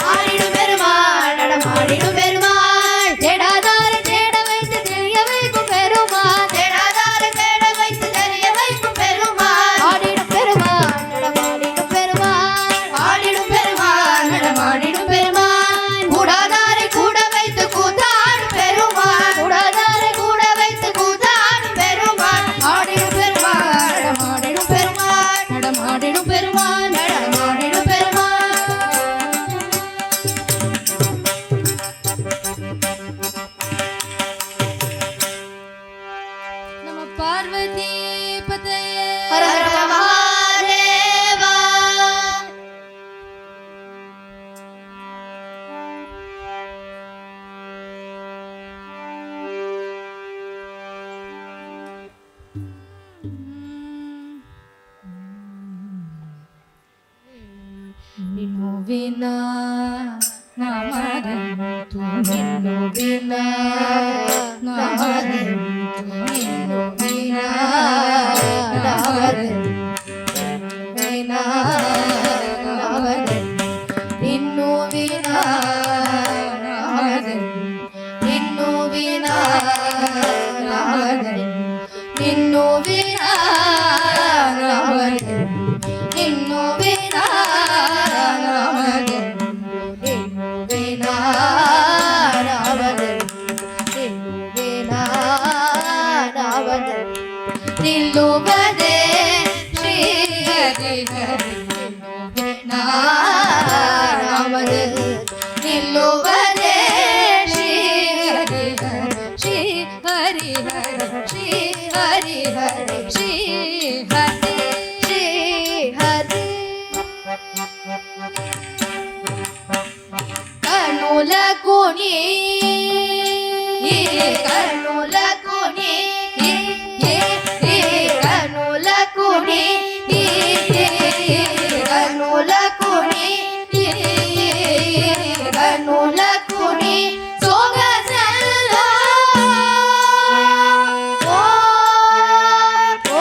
B: ஆடிடும் பெருமான் நடமாடிடும் பெருமான் தேடாதாரை தேட வைத்து தெரிய வைக்கும் பெருமான் தேடாதாரை தேட வைத்து தெரிய வைக்கும் பெருமான் ஆடிடும் பெருமான் நடமாடிடும் பெருமான் ஆடிடும் பெருமான் நடமாடிடும் பெருமான் கூடாதாரை கூட வைத்து கூத்தாடும் பெருமான் கூடாதாரை கூட வைத்து கூத்தாடும் பெருமான் ஆடிடும் பெருமான் நடமாடிடும் பெருமான்
A: நடமாடிடும் பெருமான்
B: நடமாடிடும் பெருமான்
A: நம பார்வதி பதையே
B: ஹர ஹர மகாதேவா
A: ನಿನ್ನು ವಿನಾ ನಮರಂತು ನಿನ್ನು ವಿನಾ ನಮರಂತು ನಿನ್ನು ವಿನಾ ನಮರಂತು ವಿನಾ ನಮರಂತು ನಿನ್ನು ವಿನಾ ನಮರಂತು
B: ನಾಮದಲ್ಲಿ ನಿನ್ನುವಿನ ನಾಮದಲ್ಲಿ ನಿನ್ನುವಿನ ನಾಮದಲ್ಲಿ ನಿನ್ನುವಿನ ನಾಮದಲ್ಲಿ ನಿನ್ನುವಿನ ನಾಮದಲ್ಲಿ ನಿಲ್ಲುವುದೇ ಶ್ರೀ ಹರಿ ಹರಿ ನಾಮದಲ್ಲಿ ನಿಲ್ಲುವುದೇ ಶ್ರೀ ಹರಿ ಹರಿ ಶ್ರೀ ಹರಿ ಹರಿ ಶ್ರೀ ಹರಿ ಹರಿ ಶ್ರೀ ಹರಿ ಶ್ರೀ ಹರಿ ಕನುಲ ಕುಣಿ ಕನುಲ ಕುಣಿ ಕನುಲ ಕುಣಿ ಕನುಲ ಕುಣಿ ಕನುಲ ಕುಣಿ ಸೊಗಸಲ್ಲ ಓ ಓ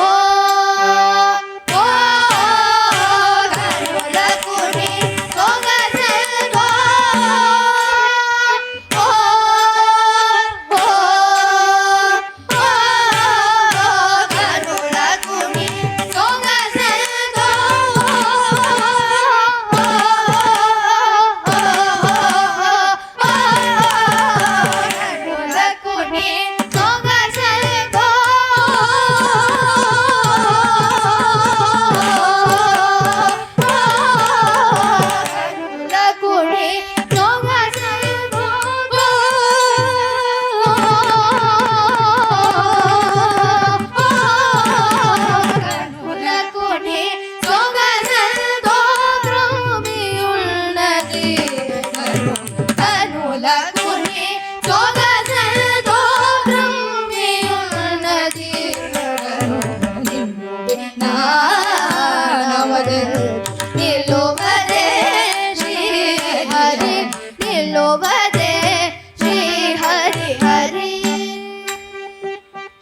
B: ಓ ಕನುಲ ಕುಣಿ ಸೊಗಸಲ್ಲ ಓ ಓ ಕನುಲ ಕುಣಿ ಸೊಗಸಲ್ಲ ನಿಲ್ಲುವುದೇ ಶ್ರೀ ಹರಿ ನಿಲ್ಲುವುದೇ ಶ್ರೀ ಹರಿ ಹರಿ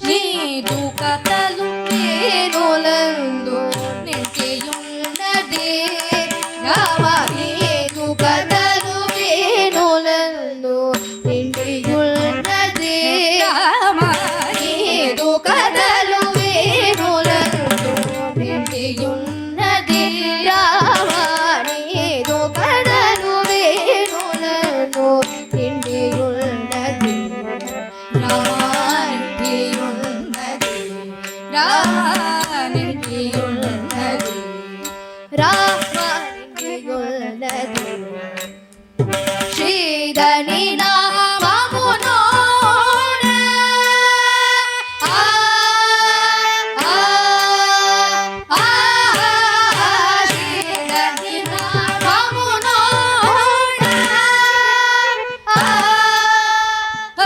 B: ನೀದು ಕತ್ತಲು ನೀನುಲಂದು ನಿಂಕೆಯುನ್ನದೇ ರಾಮ ನೀದು ಕತ್ತಲು ನೀನುಲಂದು ನಿಂಕೆಯುನ್ನದೇ ರಾಮ ನೀದು ಕತ್ತಲು ನೀನುಲಂದು ನಿಂಕೆಯುನ್ನದೇ ರಾಮ ನೀದು ಕತ್ತಲು ನೀನುಲಂದು ನಿಂಕೆಯುನ್ನದೇ ರಾಮನಿಗೆಯುನ್ನದಿ ರಾಮನಿಗೆಯುನ್ನದಿ ಶ್ರೀಧನಿ ನಾಮವು ನೋಡ ಆ ಆ ಆ ಶ್ರೀಧನಿ ನಾಮವು ನೋಡ ಆ ಆ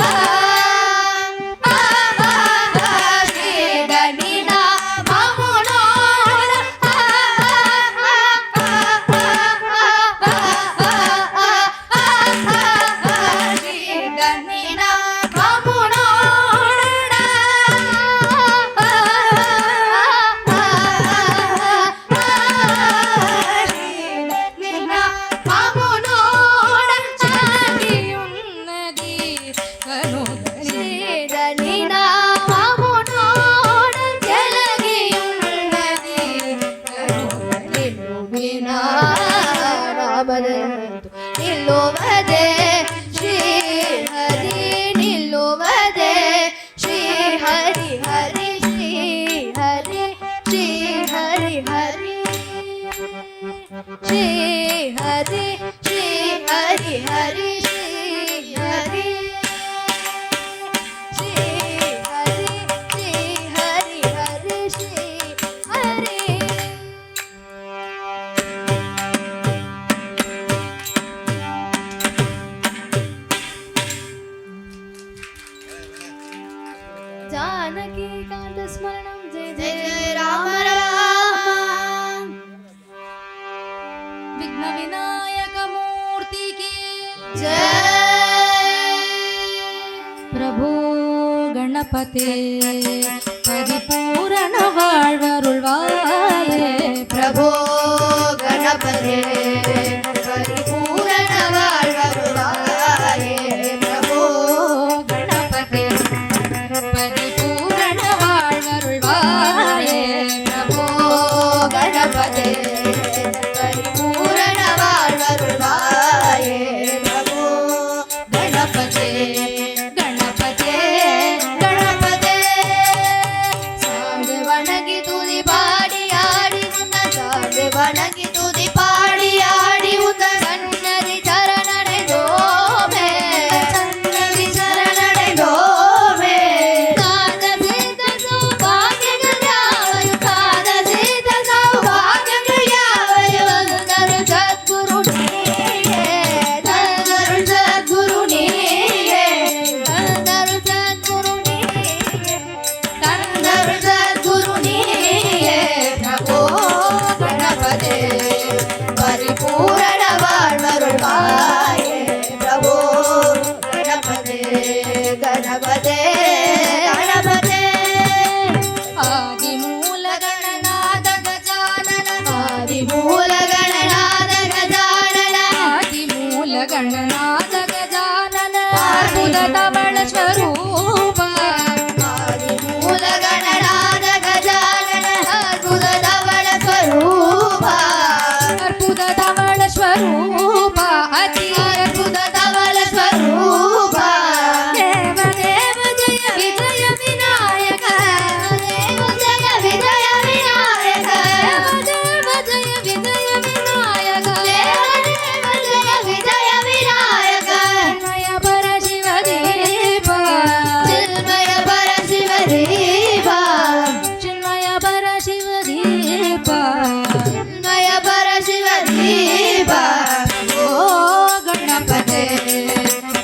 B: ನಿಲ್ಲುವುದೇ ಶ್ರೀ ಹರಿ ನಿಲ್ಲುವುದೇ ಶ್ರೀ ಹರಿ ಹರಿ ಶ್ರೀ ಹರಿ ಶ್ರೀ ಹರಿ ಹರಿ ಶ್ರೀ ಹರಿ ಶ್ರೀ ಹರಿ ಹರಿ ಶ್ರೀ ಹರಿ ಶ್ರೀ ಹರಿ ಶ್ರೀ ಹರಿ ಹರಿ ಶ್ರೀ ಹರಿ जानकी कांत स्मरणं जय जय जय राम राम विघ्न विनायक मूर्ति की जय प्रभु गणपते परिपूर्ण வாழ்வருள்வாயே प्रभु गणपते परिपूर्ण வாழ்வருள்வாயே प्रभु गणपते ಗಣಪತೆ ಗಣಪತೆ
A: ಆದಿಮೂಲ ಗಣನಾದ ಗಜಾನನ
B: ಆದಿಮೂಲ ಗಣನಾದ ಗಜಾನನ
A: ಆದಿಮೂಲ ಗಣನಾದ ಗಜಾನನ ಅದ್ಭುತ ತವಳ ಸ್ವರೂಪ
B: ಆದಿಮೂಲ ಗಣನಾದ ಗಜಾನನ ಅದ್ಭುತ ಧವಳ ಸ್ವರೂಪ
A: ಅದ್ಭುತ ತವಳ ಸ್ವರೂಪ ಅತಿ
B: ಅದ್ಭುತ ಧವಳ ಸ್ವರೂಪ
A: ದೇವ ದೇವ ಜಯ ವಿಜಯ ವಿನಾಯಕ
B: ದೇವ ಜಯ ವಿಜಯ ವಿನಾಯಕ
A: ದೇವ ಜಯ ವಿಜಯ ವಿನಾಯಕ
B: ದೇವ ಜಯ ವಿಜಯ ವಿನಾಯಕ
A: ಚಿನ್ಮಯ ಪರ ಶಿವದೀಪ
B: ಚಿನ್ಮಯ ಪರ ಶಿವದೀಪ
A: ಚಿನ್ಮಯ ಪರ ಶಿವದೀಪ
B: ಚಿನ್ಮಯ ಪರ ಶಿವದೀಪ
A: ಓ ಗಣಪತೆ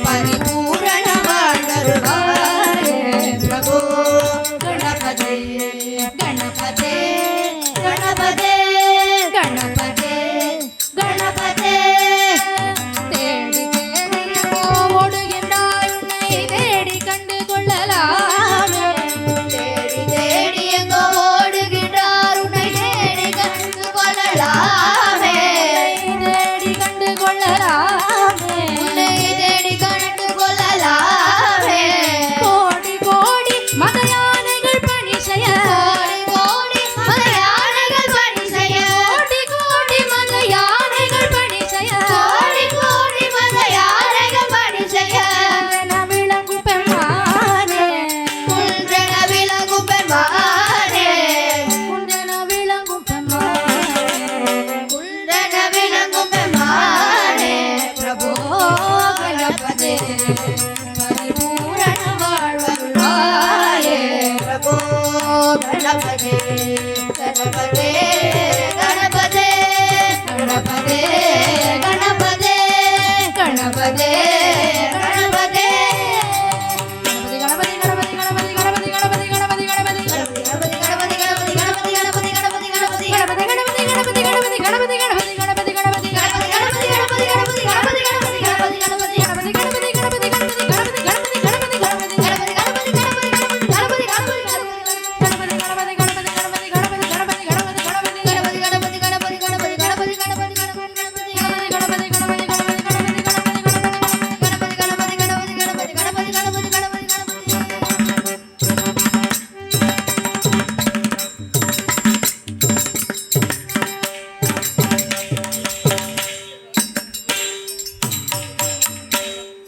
B: ಪರಿಪೂರ್ಣ ಮಾಡುವಾರೆ ಪ್ರಭು ಗಣಪತಿ ಗಣಪತಿ ಗಣಪತಿ ಗಣಪತಿ ಗಣಪತಿ
A: தேடி தேடி ஓடுகின்றாய் உன்னை தேடி கண்டு கொள்ளலாமே
B: தேடி தேடி எங்கோ ஓடுகின்றார் உன்னை தேடி கண்டு கொள்ளலாமே
A: தேடி கண்டு கொள்ளலாமே
B: உன்னை தேடி கண்டு கொள்ளலாமே
A: கோடி கோடி மத யானைகள் பணி செய்ய
B: கோடி கோடி மலையாளிகள் பணி செய்ய
A: கோடி கோடி மத யானைகள் பணி செய்ய
B: கோடி கோடி மலையாளிகள் பணி செய்ய
A: குன்றன விளங்கும் பெம்மானே
B: குன்றன விளங்கும் பெருமானே
A: குன்றன விளங்கும் பெம்மானே
B: குன்றன விளங்கும் பெருமானே பிரபு கணபதி
A: பரிபூரண
B: வாழ்வருள்வாயே பிரபு கணபதி கணபதி கணபதி கணபதி கணபதி கணபதி கணபதி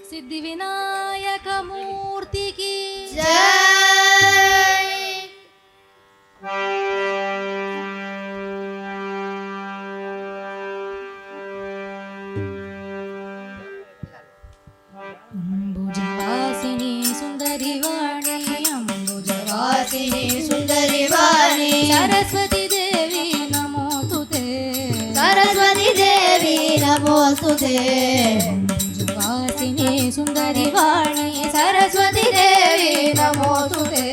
A: सिद्धि विनायक मूर्ति की
B: जय
A: अंबुजवासिनी सुंदरी वाणी अंबुजवासिनी
B: वासिनी सुंदरी वाणी
A: सरस्वती देवी नमो तुते
B: सरस्वती देवी नमोस्तुते
A: अंबुजवासिनी सुंदरी वाणी सरस्वती देवी नमो तुते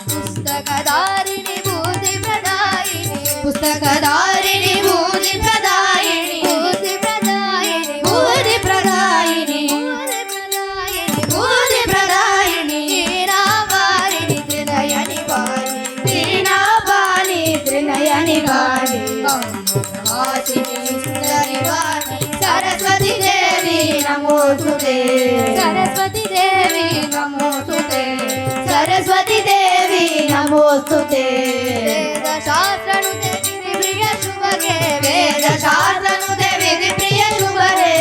B: पुस्तकधारिणि बुद्धि प्रदायिनि
A: पुस्तकधारिणि बुद्धि प्रदायिनि
B: बुद्धि प्रदायिनि
A: बुद्धि प्रदायिनि
B: बुद्धि प्रदायिनि वीणापाणि त्रिनयनि वाणि वीणापाणि त्रिनयनि वाणि वासिनि सुन्दरि वाणि सरस्वती देवी नमोस्तुते
A: सरस्वती देवी नमो तुते
B: सरस्वती देवी नमोस्तुते वेदशास्त्रनुते विधिप्रिय शुभगे वेदशास्त्रनुते विधिप्रिय शुभगे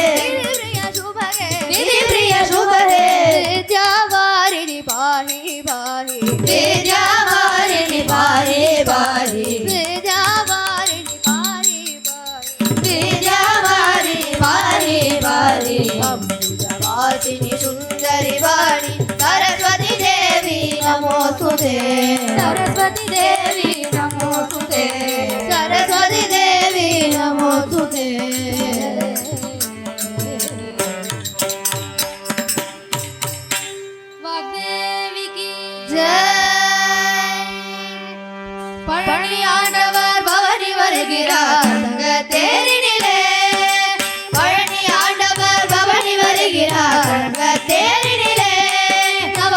B: विधिप्रिय शुभगे विद्यावारिणि पाहि पाहि विद्यावारिणि पाहि पाहि विद्यावारिणि पाहि पाहि विद्यावारिणि पाहि पाहि अंबुजवासिनि सुन्दरि वाणि सरस्वती देवी नमोस्तुते
A: सरस्वती देवी नमो तुते
B: सरस्वती देवी नमोस्तुते
A: वाग्देवी की
B: जय பழனியாண்டவர் பவனி வருகிறார் தங்க தேரினிலே பழனியாண்டவர் பவனி வருகிறார் தங்க தேரினிலே நவ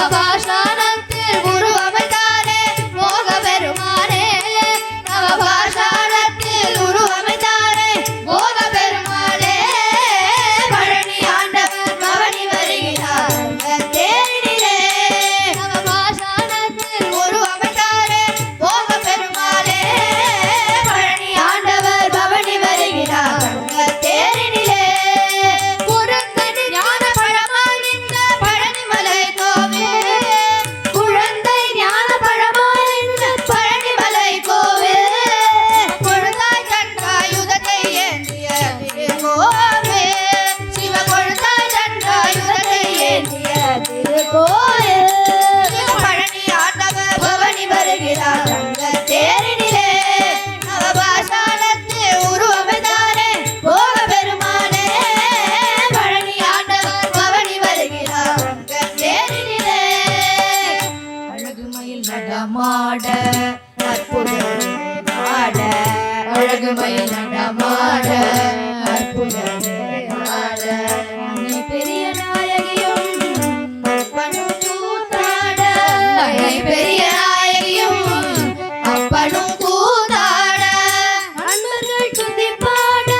B: நடமாட அற்புதமே ஆட அழகுமயில் நடமாட அற்புதமே ஆட அன்னை பெரிய நாயகியும் அப்பனும் கூத்தாட அன்னை பெரிய நாயகியும் அப்பனும் கூத்தாட அன்பர்கள் துதி பாட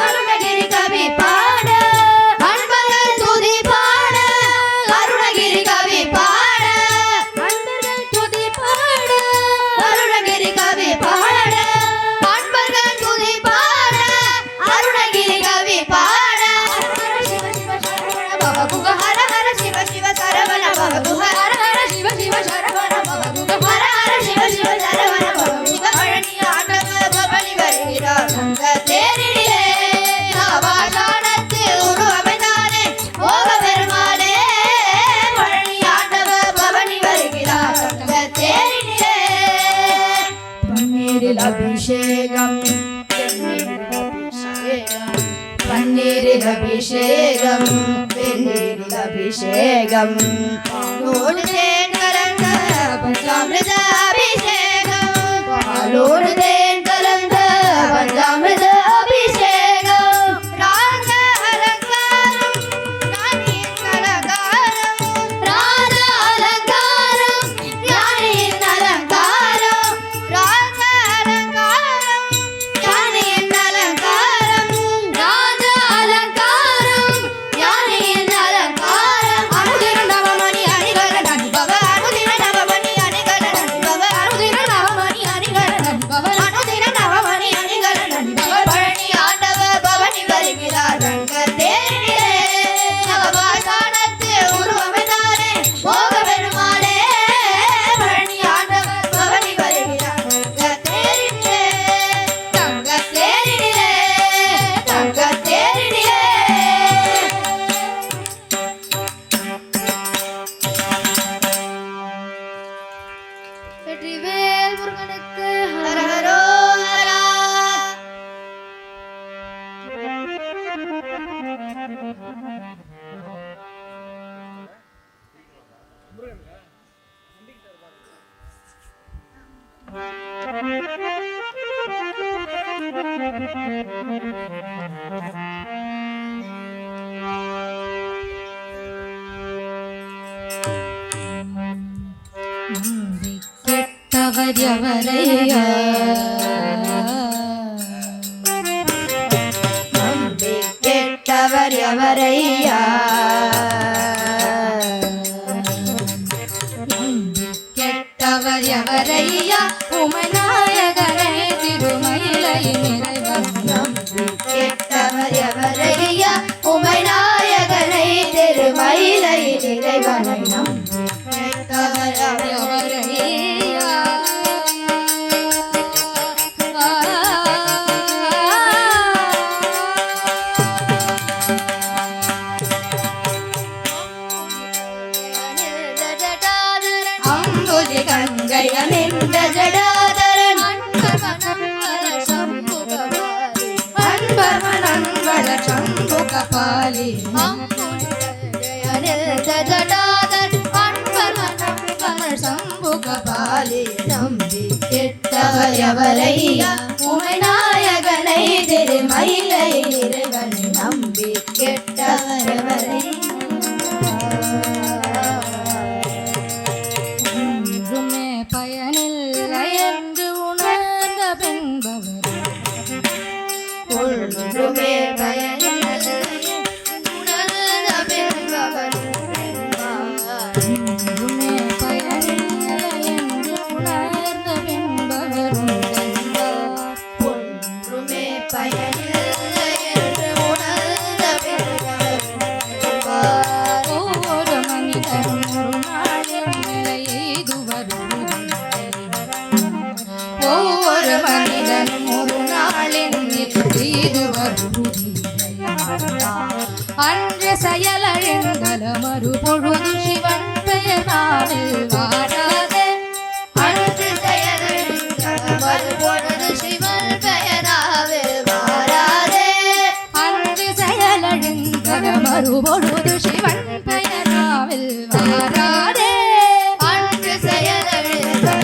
B: அருணகிரி கவி பாட அன்பர்கள் துதி பாட அருணகிரி கவி பாட அன்பர்கள் துதி பாட அருணகிரி கவி பாட அன்பர்கள் துதி பாட அருணகிரி கவி பாட ஹர ஹர சிவ சிவ சரவண பவ குஹ ஹர ஹர சிவ சிவ சரவண பவ குஹ ஹர ஹர சிவ சிவ சரவண பவ குஹ பழனி ஆண்டவ பவனி வருகிறார் தங்க தேரிலே ஆவாசானத்தில் உருவமைந்தானே ஓக பெருமாளே பழனி ஆண்டவ பவனி வருகிறார் தங்க தேரிலே பன்னீரில் அபிஷேகம் பன்னீரில் அபிஷேகம் வெந்நீரில் அபிஷேகம் பாலோடு தேன் கலந்த பஞ்சாமிர்த அபிஷேகம் பாலோடு தேன் கலந்த பஞ்சாமிர்த அபிஷேகம் ராஜ அலங்காரம் ஞானியின் அலங்காரம் ராஜ அலங்காரம் ஞானியின் அலங்காரம் ராஜ அலங்காரம் ஞானியின் அலங்காரம் ராஜ அலங்காரம் ஞானியின் அலங்காரம் அனுதின நவமணி அணிகல நண்பவ அனுதின நவமணி அணிகல நண்பவ அனுதின நவமணி அணிகல நண்பவ அனுதின நவமணி அணிகல நண்பவ பழனி ஆண்டவ பவனி வருகிறார் ரங்க தேரிலே நவபாஷாணத்தில் உருவமைந்தானே போக பெருமாளே பழனி ஆண்டவ பவனி வருகிறார் ரங்க தேரிலே தங்க தேரிலே தங்க தேரிலே வெற்றிவேல் முருகனுக்கு ஹரஹரோஹரா.
A: கெட்டவர் எவரையா
B: நம்பி கெட்டவர் எவரையா
A: கெட்டவர் எவரையா உமநாயகனே திருமயிலையின் இறைவன்
B: நம்பி கெட்டவர் எவரையா உமைநாயகனை திருமயிலை இறைவனை நம்பி கெட்டவர்
A: எவரையா
B: அம்புலி கங்கைய நின்ற ஜடாதரன்
A: அன்பமனங்கள சம்புகபாலி
B: ஜடாதர் அன்பமனங்கள
A: சம்புகபாலி
B: நம்பி கெட்டவர் எவரையா உமைநாயகனை திருமயிலை இறைவனை நம்பி கெட்டவர் எவரையா
A: ஒன்றுமே பயனில்லை என்று உணர்ந்த பின்பவர்
B: ஒன்றுமே பயனில்லை உணர்ந்த பின்பவர்
A: ஒன்றுமே பயனில்லை என்று உணர்ந்த பின்பவர்
B: ஒன்றுமே பயனில்லை என்று உணர்ந்த பின்பவர்
A: ஒவ்வொரு மனிதரும் ஒரு நாளின் நிலை எய்துவருவதில்லை. ஒவ்வொரு மனிதனும் ஒரு நாளின் நிலை எய்துவருவதில்லை. அன்று செயலழிந்தல மறுபொழுது சிவன் பெயர் நாவில் வாராதே.
B: அன்று செயலழிந்தல மறுபொழுது சிவன் பெயராவில் வாராதே.
A: அன்று செயலழிந்தல மறுபொழுது சிவன் பெயர் நாவில் வாராதே.
B: அன்று செயலழிந்தல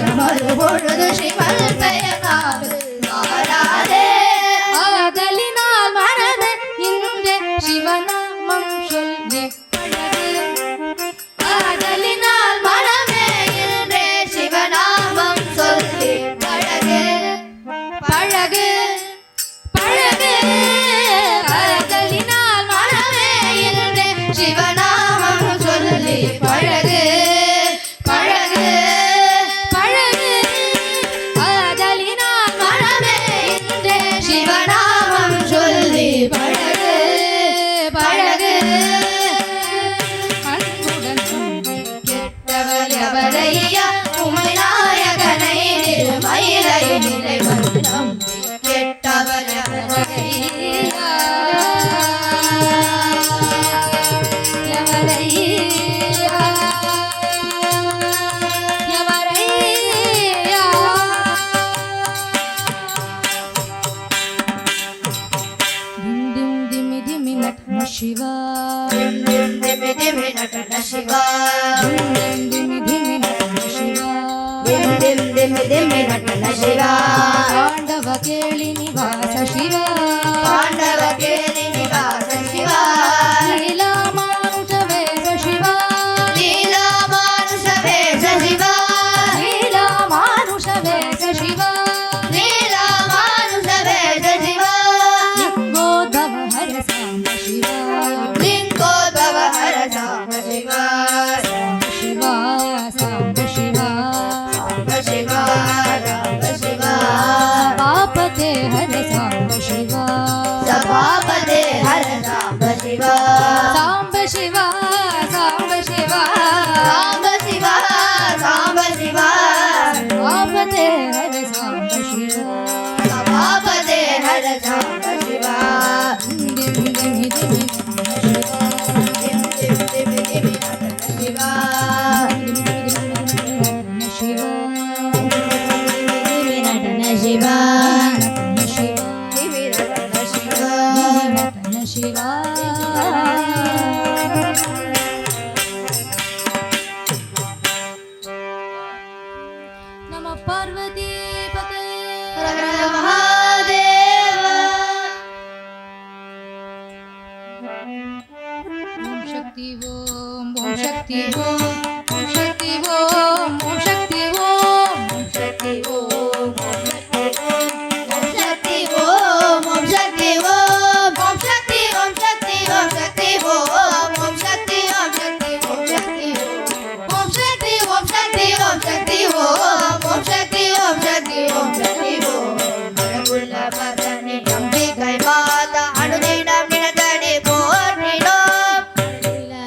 B: ಶಿವ
A: ಪಾಂಡವ ಕೇಳಿ ನಿವಾಸ ಶಿವ
B: ಪಾಂಡವ ಕೇಳಿ ನಿವಾಸ ಶಿವ
A: ಲೀಲಾ ಮಾನುಷ ವೇಷ ಶಿವ
B: ಲೀಲಾ ಮಾನುಷ ವೇಷ ಶಿವ
A: ಲೀಲಾ ಮಾನುಷ ವೇಷ ಶಿವ
B: ಲೀಲಾ ಮಾನುಷ ವೇಷ ಶಿವ
A: ಲಿಂಗೋದ್ಭವ ಹರ ಸಾಂಬ ಶಿವ
B: ಲಿಂಗೋದ್ಭವ ಹರ ಸಾಂಬ ಶಿವ
A: ಶಿವ ಸಾಂಬ ಶಿವ
B: ಸಾಂಬ ಶಿವ ಸಾಂಬ ಶಿವ
A: ಪಾಪತೆ ಹರ ಸಾಂಬ ಶಿವ
B: ಸಭಾಪತೆ ಹರ ಸಾಂಬ ಶಿವ
A: ಸಾಂಬ ಶಿವ ಸಾಂಬ ಶಿವ
B: ಸಾಂಬ ಶಿವ ಸಾಂಬ ಶಿವ
A: ಪಾಪತೆ ಹರ ಸಾಂಬ ಶಿವ
B: ಸಭಾಪತೆ ಹರ ಸಾಂಬ ಶಿವ ಶಿವ
A: ಶಿವ ಶಿವ ಶಿವ ನಮ ಪಾರ್ವತಿ ಪತೆ
B: ಮಹಾದೇವ
A: ಓಂ ಶಕ್ತಿ ಓಂ ಓಂ ಶಕ್ತಿ ಓಂ ಓಂ ಶಕ್ತಿ ಓಂ ಓಂ ಶಕ್ತಿ ಓಂ
B: ಶಕ್ತಿ ಓಂ ಶಕ್ತಿ ಓಂ ಓಂ ಶಕ್ತಿ ಓಂ ಓಂ ಶಕ್ತಿ ಓಂ ಶಕ್ತಿ ಓಂ ಶಕ್ತಿ ಓಂ ಓಂ ಶಕ್ತಿ ಓಂ ಶಕ್ತಿ ಓಂ ಶಕ್ತಿ ಓಂ ಶಕ್ತಿ ಓಂ ಶಕ್ತಿ ಓಂ ಶಕ್ತಿ ಓಂ ಓಂ ಶಕ್ತಿ ಓಂ ಶಕ್ತಿ ಓಂ ಶಕ್ತಿ ಓಂ ಮರಗುಳ್ಳ ಪದನಿ ಅಂಬಿಕೈ ಮಾತಾ ಅನುದಿನಂ ನಿನತಡಿ ಪೋರ್ಣಿಲೋ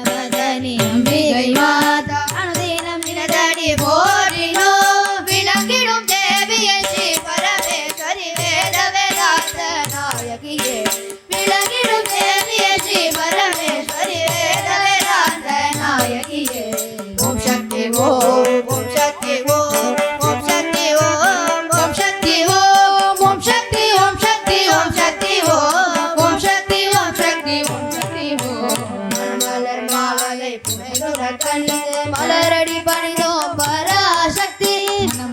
B: பதனி அம்பிகை மாதா அனுதினம் நினதடி போரினோ விளங்கிடும் தேவியை ஸ்ரீ பரமேஸ்வரி வேத வேதாந்த நாயகியே விளங்கிடும் தேவியை ஸ்ரீ பரமேஸ்வரி வேத வேதாந்த நாயகியே ஓம் சக்தி ஓம் ஓம் சக்தி ஓம் ஓம் சக்தி ஓம் ஓம் சக்தி ஓம் ஓம் சக்தி ஓம் சக்தி ஓம் சக்தி ஓம் ஓம் சக்தி ஓம் சக்தி ஓம் சக்தி ஓம் மலர் மாலை புனைந்துர கண்ணிது மலரடி பணிந்தோம் பராசக்தி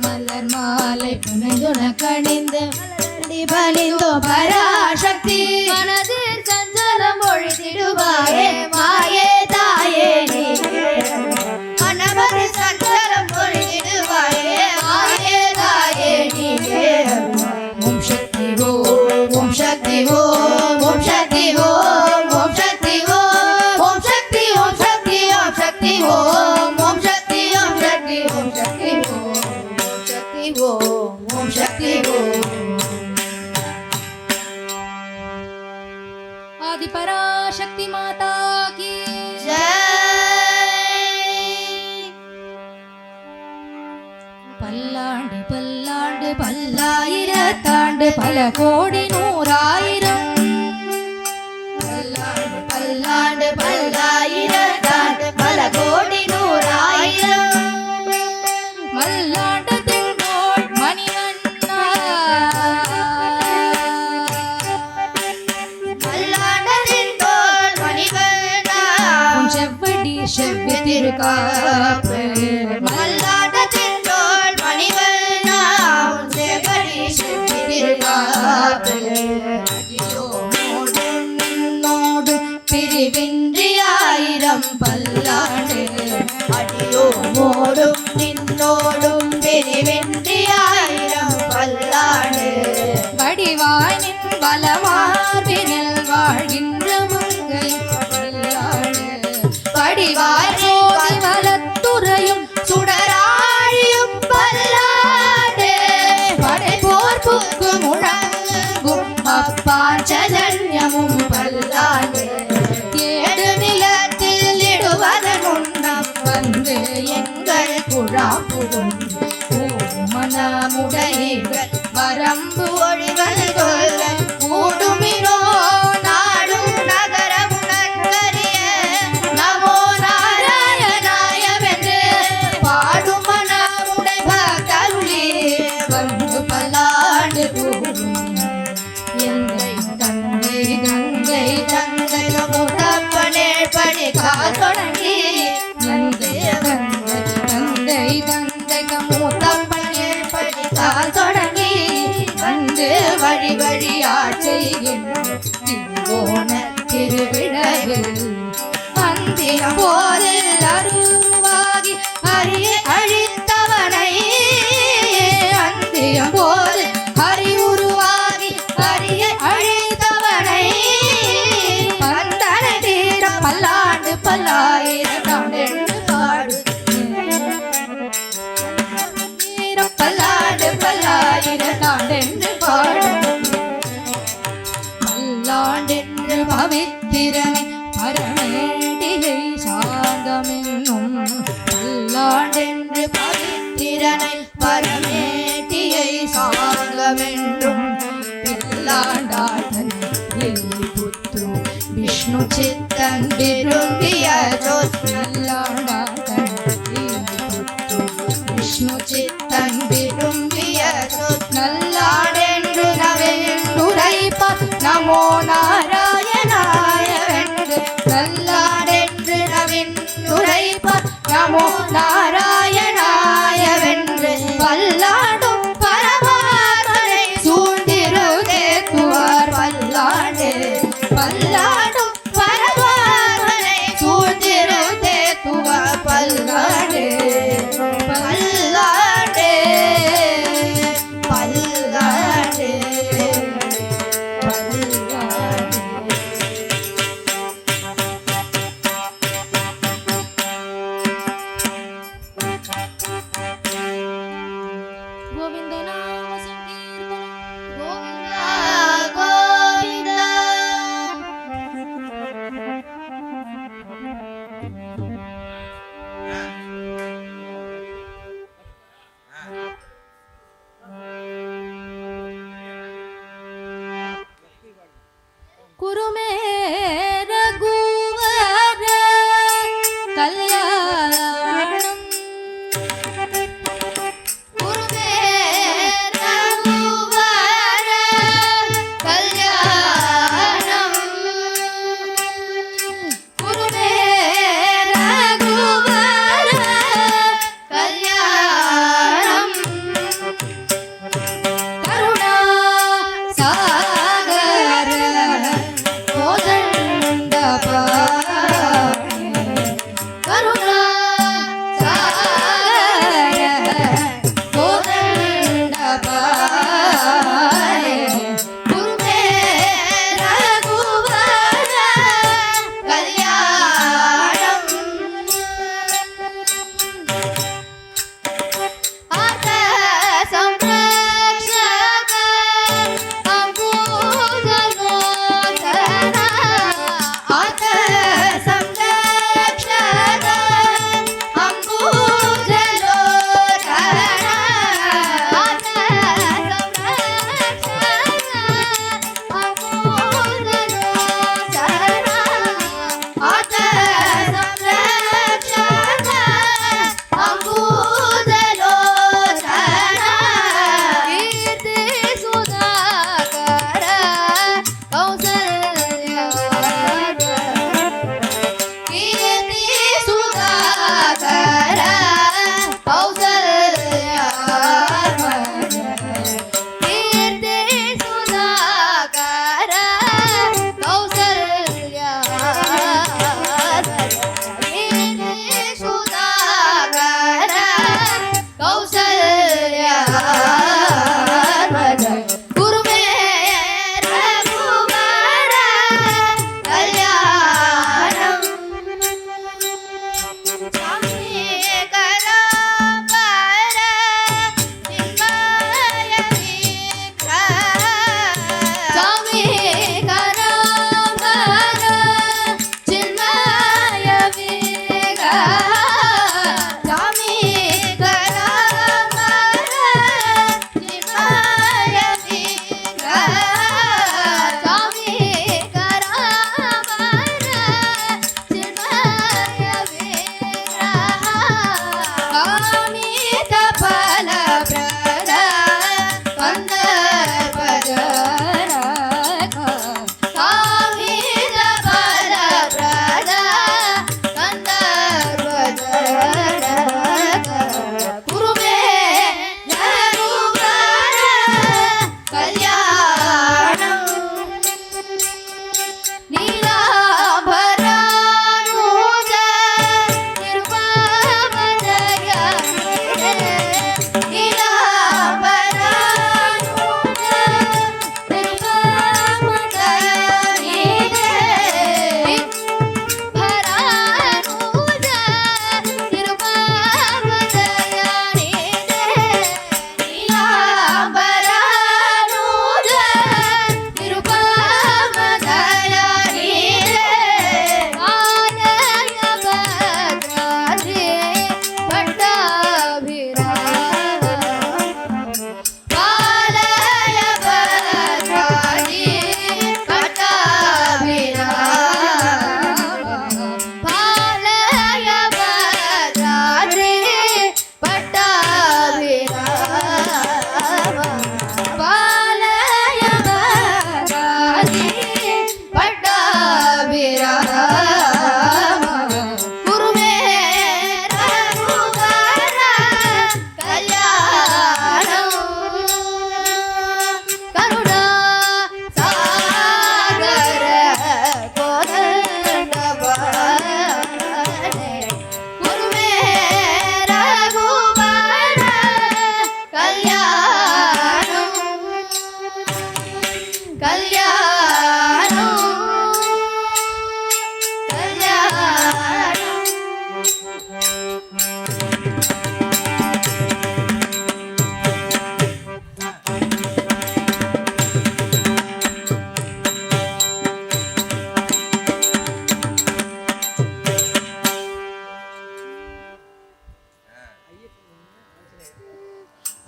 A: மலர் மாலை புனைந்துன கணிந்து
B: மலரடி பணிந்தோம் பராசக்தி மனதில் சஞ்சலம் ஒழித்திடுவாயே மாயே தாயே நீயே மனமது சஞ்சலம் ஒழித்திடுவாயே மாயே தாயே நீயே
A: ஓம் சக்தி
B: ஓம் சக்தி ஓம் ஓம் சக்தி ஓம் ஓம் சக்தி ஓம் ஓம் சக்தி ஓம் சக்தி ஓம் சக்தி ஓம் ஓம் சக்தி ஓம் சக்தி ஓம் சக்தி ஓம் சக்தி ஓம் ஓம் சக்தி ஓம்
A: ஆதி பராசக்தி மாதா கி பல்லாண்டு பல்லாண்டு பல்லாயிரத்தாண்டு பல கோடி நூறாயிரம்
B: பல்லாண்டு பல்லாண்டு பல்லாயிரத்தாண்டு பல கோடி நூறாயிரம்
A: மல்லாண்டு திங்கோள் மணிவண்ணா
B: மல்லாண்டதின் தோள் மணிவண்ணா
A: உன் செவ்வடி செவ்வி திருக்காப்பு
B: மல்லாண்டதின் தோள் மணிவண்ணா உன் செவ்வடி செவ்வி திருக்காப்பு
A: நோடு பிரிவின்றி ஆயிரம் பல்லாண்டு
B: அடியோடும் நின்னோடும் பிரிவின்றி ஆயிரம் பல்லாண்டு
A: வடிவாய் நின் பலமார்பினில் வாழ்கின்ற மங்கை பல்லாண்டு படிவாய் சோதி வலத்துறையும்
B: சுடராழியும் பல்லாண்டு
A: படைப்போர் புக்கு முழங்கும் அப்பாஞ்சதன்யமும் பல்லாண்டு
B: ஏடு நிலத்தில் இடுவதன் உண்ணம்
A: வந்து எங்கள் குழாப்புடும் மனமுடையீர்கள்
B: வரம்பு ஒழிவது கொள்ள கூடுமினோ நாடும் நகரமும் நன்கரிய நமோ நாராயணாயவென்று பாடும் மனமுடை பக்தருளி
A: வந்து பல்லாண்டு கூடும் எந்தை தந்தை கங்கை
B: தந்தை முத்தப்பனே பணி காத்தொடங்கி
A: தந்தை தந்தை தந்தை மூத்தப்பனே
B: படி காத்தொடங்கி பல்லாண்டென்று பவித்திரனை பரமேட்டியை சார்ந்தவென்றும் பில்லாண்டாட்டன் புத்து விஷ்ணு சித்தன் விரும்பிய சொல்லாண்டாட்டன் புத்து விஷ்ணு சித்தன் விரும்பிய நல்லாடென்று நவென்றுரைப்பார் நமோ நாராயணாய வென்று நல்லாடென்று நவென்றுரைப்பார் நமோ நாராயணாய வென்று பல்லாடும் பரமாத்மனை சூழ்ந்திருதேத்துவார் பல்லாண்டு பல்லாடும் பரமாத்மனை சூழ்ந்திருதேத்துவார்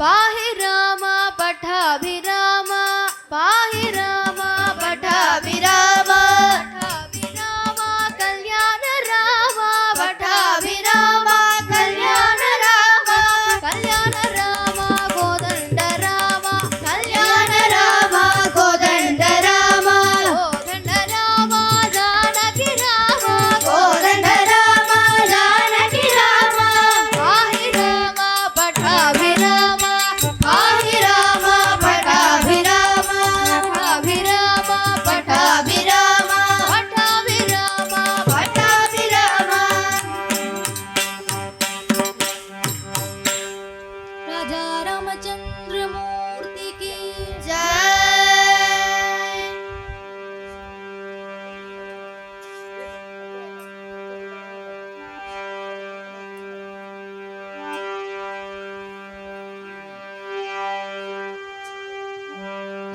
B: पाहि राम पठाभिराम पाहि राम पठाभिराम पठाभिराम कल्याण राम पठाभिराम कल्याण राम कल्याण राम गोदंड राम कल्याण राम गोदंड राम गोदंड राम जानकी राम गोदंड राम जानकी राम पाहि राम पठाभिराम पाहि राम पठाभिराम पठाभिराम पठाभिराम पठाभिराम पठाभिराम राजा रामचंद्र मूर्ति की जय।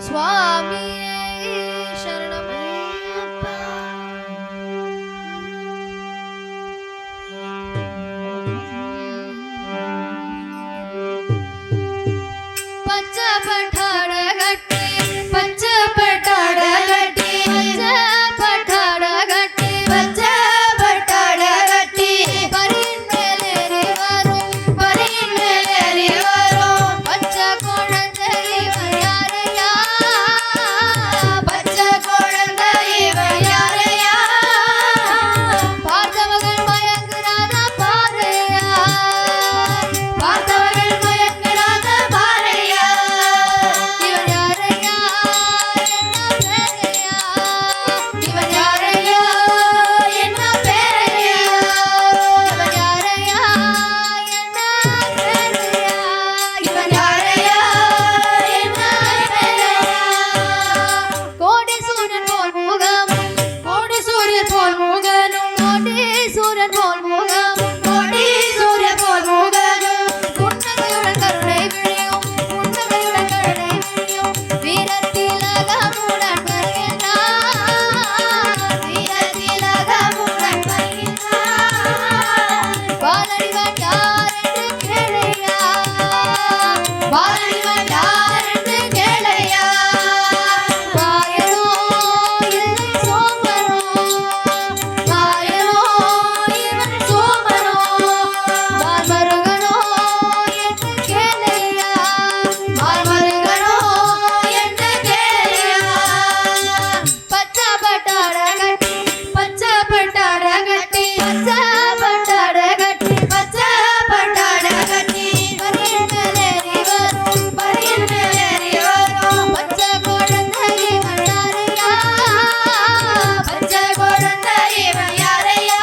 B: स्वामी शरणमय्यप्पा पंच पठाड गट्टी पंच पठाड गट्टी पंच पठाड गट्टी पंच पठाड गट्टी परिन्मेलेरिवरु परिन्मेलेरिवरु पंच कोळंदै वयारया पंच कोळंदै वयारया பார்த்தவர்கள் மயங்குறாத பாறையா பார்த்தவர்கள் மயங்குறாத பாறையா இவன் யாரையா என்ன பேரையா இவன் யாரையா என்ன பேரையா இவன் யாரையா என்ன பேரையா இவன் யாரையா என்ன பேரையா கோடி சூரியன் போல் முகமும் கோடி சூரியன் போல் முகனும் கோடி சூரியன் போல் முகமும் கோடி சூரியன் போல் முகனும் புன்னகையுடன் கருணை விழியும் புன்னகையுடன் கருணை விழியும் வீரர் திலகமுடன் வருகின்றார் வீரர் திலகமுடன் வருகின்றார் பாலடிவன் யார் என்று கேளையா பாலடிவன் யார் என்று கேளையா காயனோ இல்லை சோமனோ காயனோ இவன் சோமனோ மார்மருகனோ என்று கேளையா மார்மருகனோ என்று கேளையா பச்ச பட்டாட கட்டி பச்ச பட்டாட கட்டி பச்ச பட்டாட கட்டி பச்ச பட்டாட கட்டி பரியின் மேலேறி வரும் பரியின் மேலேறி வரும் பச்ச குழந்தை இவன் யாரையா பச்ச குழந்தை இவன் யாரையா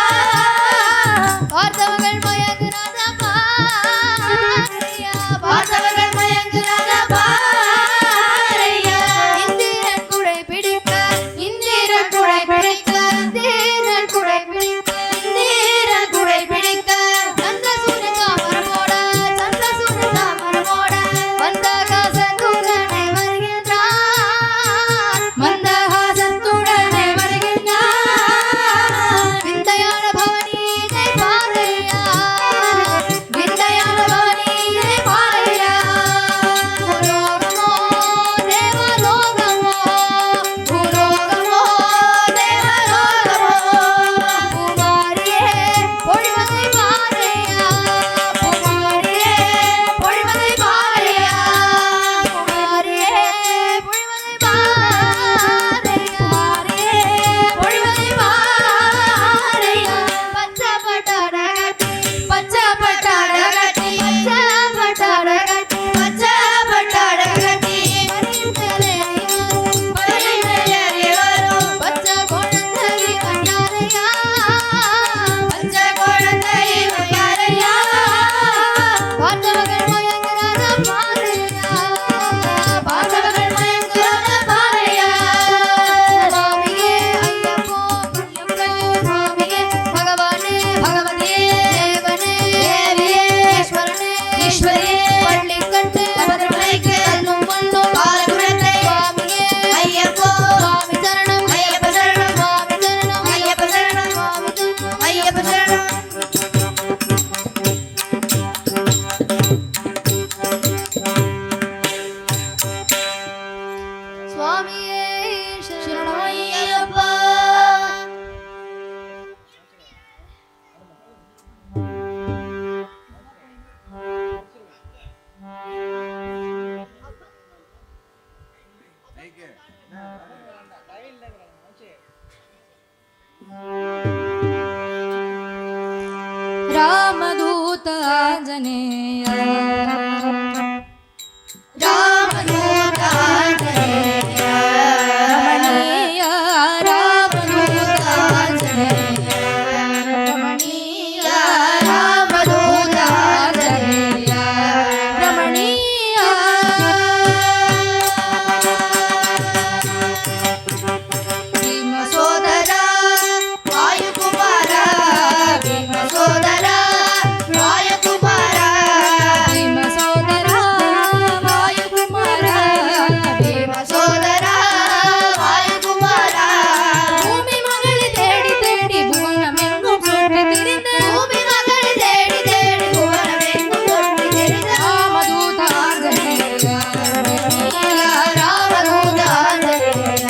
B: பார்த்தவர்கள் மயங்குறாத பாறையா பார்த்தவர்கள் மயங்குறாத பாறையா இந்திரன் குடை பிடிக்க இந்திரன் குடை பிடிக்க இந்திரன் குடை பிடிக்க இந்திரன் குடை பிடிக்க சந்திரசூரியன் தாமரமோட சந்திரசூரியன் தாமரமோட மந்தகாசத்துடனே வருகின்றார் மந்தகாசத்துடனே வருகின்றார் விந்தையான பவனீதை பாறையா விந்தையான பவனீதை பாறையா பூலோகமோ தேவலோகமோ பூலோகமோ தேவலோகமோ பூமாரியே பொழிவதை பாறையா பூமாரியே பொழிவதை பாறையா பூமாரியே பொழிவதை பாறையா பொழிவதை பாறையா பச்ச பட்டாட கட்டி பச்ச பட்டாட கட்டி பச்ச பட்டாட கட்டி பச்ச பட்டாட கட்டி பரியின் மேலேறி வரும் பச்ச குழந்தை இவன் யாரையா பச்ச குழந்தை இவன் யாரையா பார்த்தவர்கள் மயங்குறாத பாறையா பார்த்தவர்கள் மயங்குறாத பாறையா சுவாமியே ஐயப்போ ஐயப்போ சுவாமியே பகவானே பகவதியே தேவனே தேவியே ஈஸ்வரனே ஈஸ்வரியே பள்ளிக்கட்டு பத்திரமலைக்கு அல்லும் மண்ணும் பாலகுரத்தை சுவாமியே ஐயப்போ சுவாமி சரணம் ஐயப்ப சரணம் சுவாமி சரணம் ஐயப்ப சரணம் சுவாமி சரணம் ஐயப்ப சரணம்
A: ಆಂಜನೇಯ
B: ರಾಮದೂತ ಆಂಜನೇಯ
A: ರಮಣೀಯ ರಾಮದೂತ ಆಂಜನೇಯ
B: ರಮಣೀಯ ರಾಮದೂತ ಆಂಜನೇಯ
A: ರಮಣೀಯ
B: ಭೀಮ ಸೋದರ ವಾಯುಕುಮಾರ ಭೀಮ ಸೋದರ ವಾಯುಕುಮಾರ
A: ಭೀಮ ಸೋದರ ವಾಯುಕುಮಾರ
B: ಭೀಮ ಸೋದರ ವಾಯುಕುಮಾರ
A: ಭೂಮಿ ಮಗಳಿ ತೇಡಿ ತೇಡಿ ಭುವನಮೆಂಗೂ ಸುತ್ತಿ ತಿರಿದ
B: ಭೂಮಿ ಮಗಳಿ ತೇಡಿ ತೇಡಿ ಭುವನವೆಂದು ಸುತ್ತಿ ತಿರಿದ
A: ರಾಮದೂತ ಆಂಜನೇಯ
B: ರಾಮದೂತ ಆಂಜನೇಯ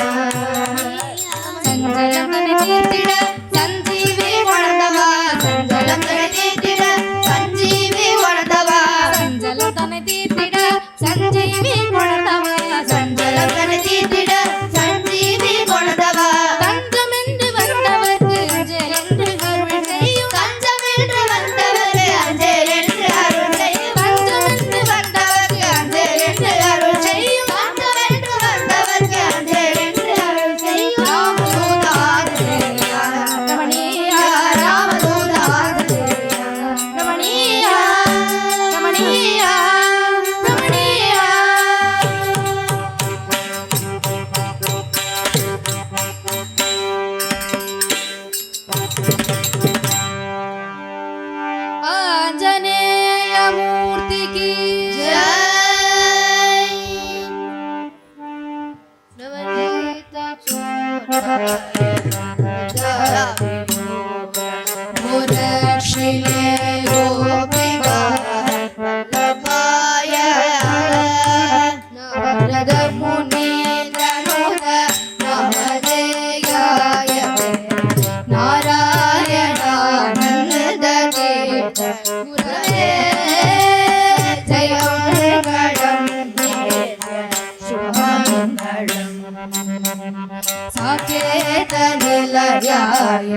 A: ಸಂಜಲಂದನೆ ತೀರ್ತಿಡ ಸಂಜೀವಿ ಒಣದವ
B: ಸಂಜಲಂದನೆ ತೀರ್ತಿಡ ಸಂಜೀವಿ ಒಣದವ
A: ಸಂಜಲಂದನೆ ತೀರ್ತಿಡ ಸಂಜೀವಿ ಒಣದವ
B: ಸಂಜಲಂದನೆ ತೀರ್ತಿಡ ಸಂಜೀವಿ ಒಣದವ
A: தஞ்சமென்று வந்தவர்க்கு அஞ்சலென்று அருள் செய்யும்
B: தஞ்சமென்று வந்தவர்க்கு அஞ்சலென்று அருள் செய்யும்
A: தஞ்சமென்று வந்தவர்க்கு
B: அஞ்சலென்று அருள் செய்யும் தஞ்சமென்று வந்தவர்க்கு அஞ்சலென்று அருள் செய்யும் ராமதூத ஆஞ்சநேய
A: ரமணீய
B: ராமதூத ஆஞ்சநேய
A: ரமணீய ரமணீய ரமணீய ఆంజనేయ మూర్తికి
B: జై నవనీత మురక్షిలే గోపికా వల్లభాయ నవరద మునీంద్రనుత నమదేయాయ నారాయణానంద తీర్థ గురవే జయమంగళం శుభమంగళం సాకేత నిలయాయ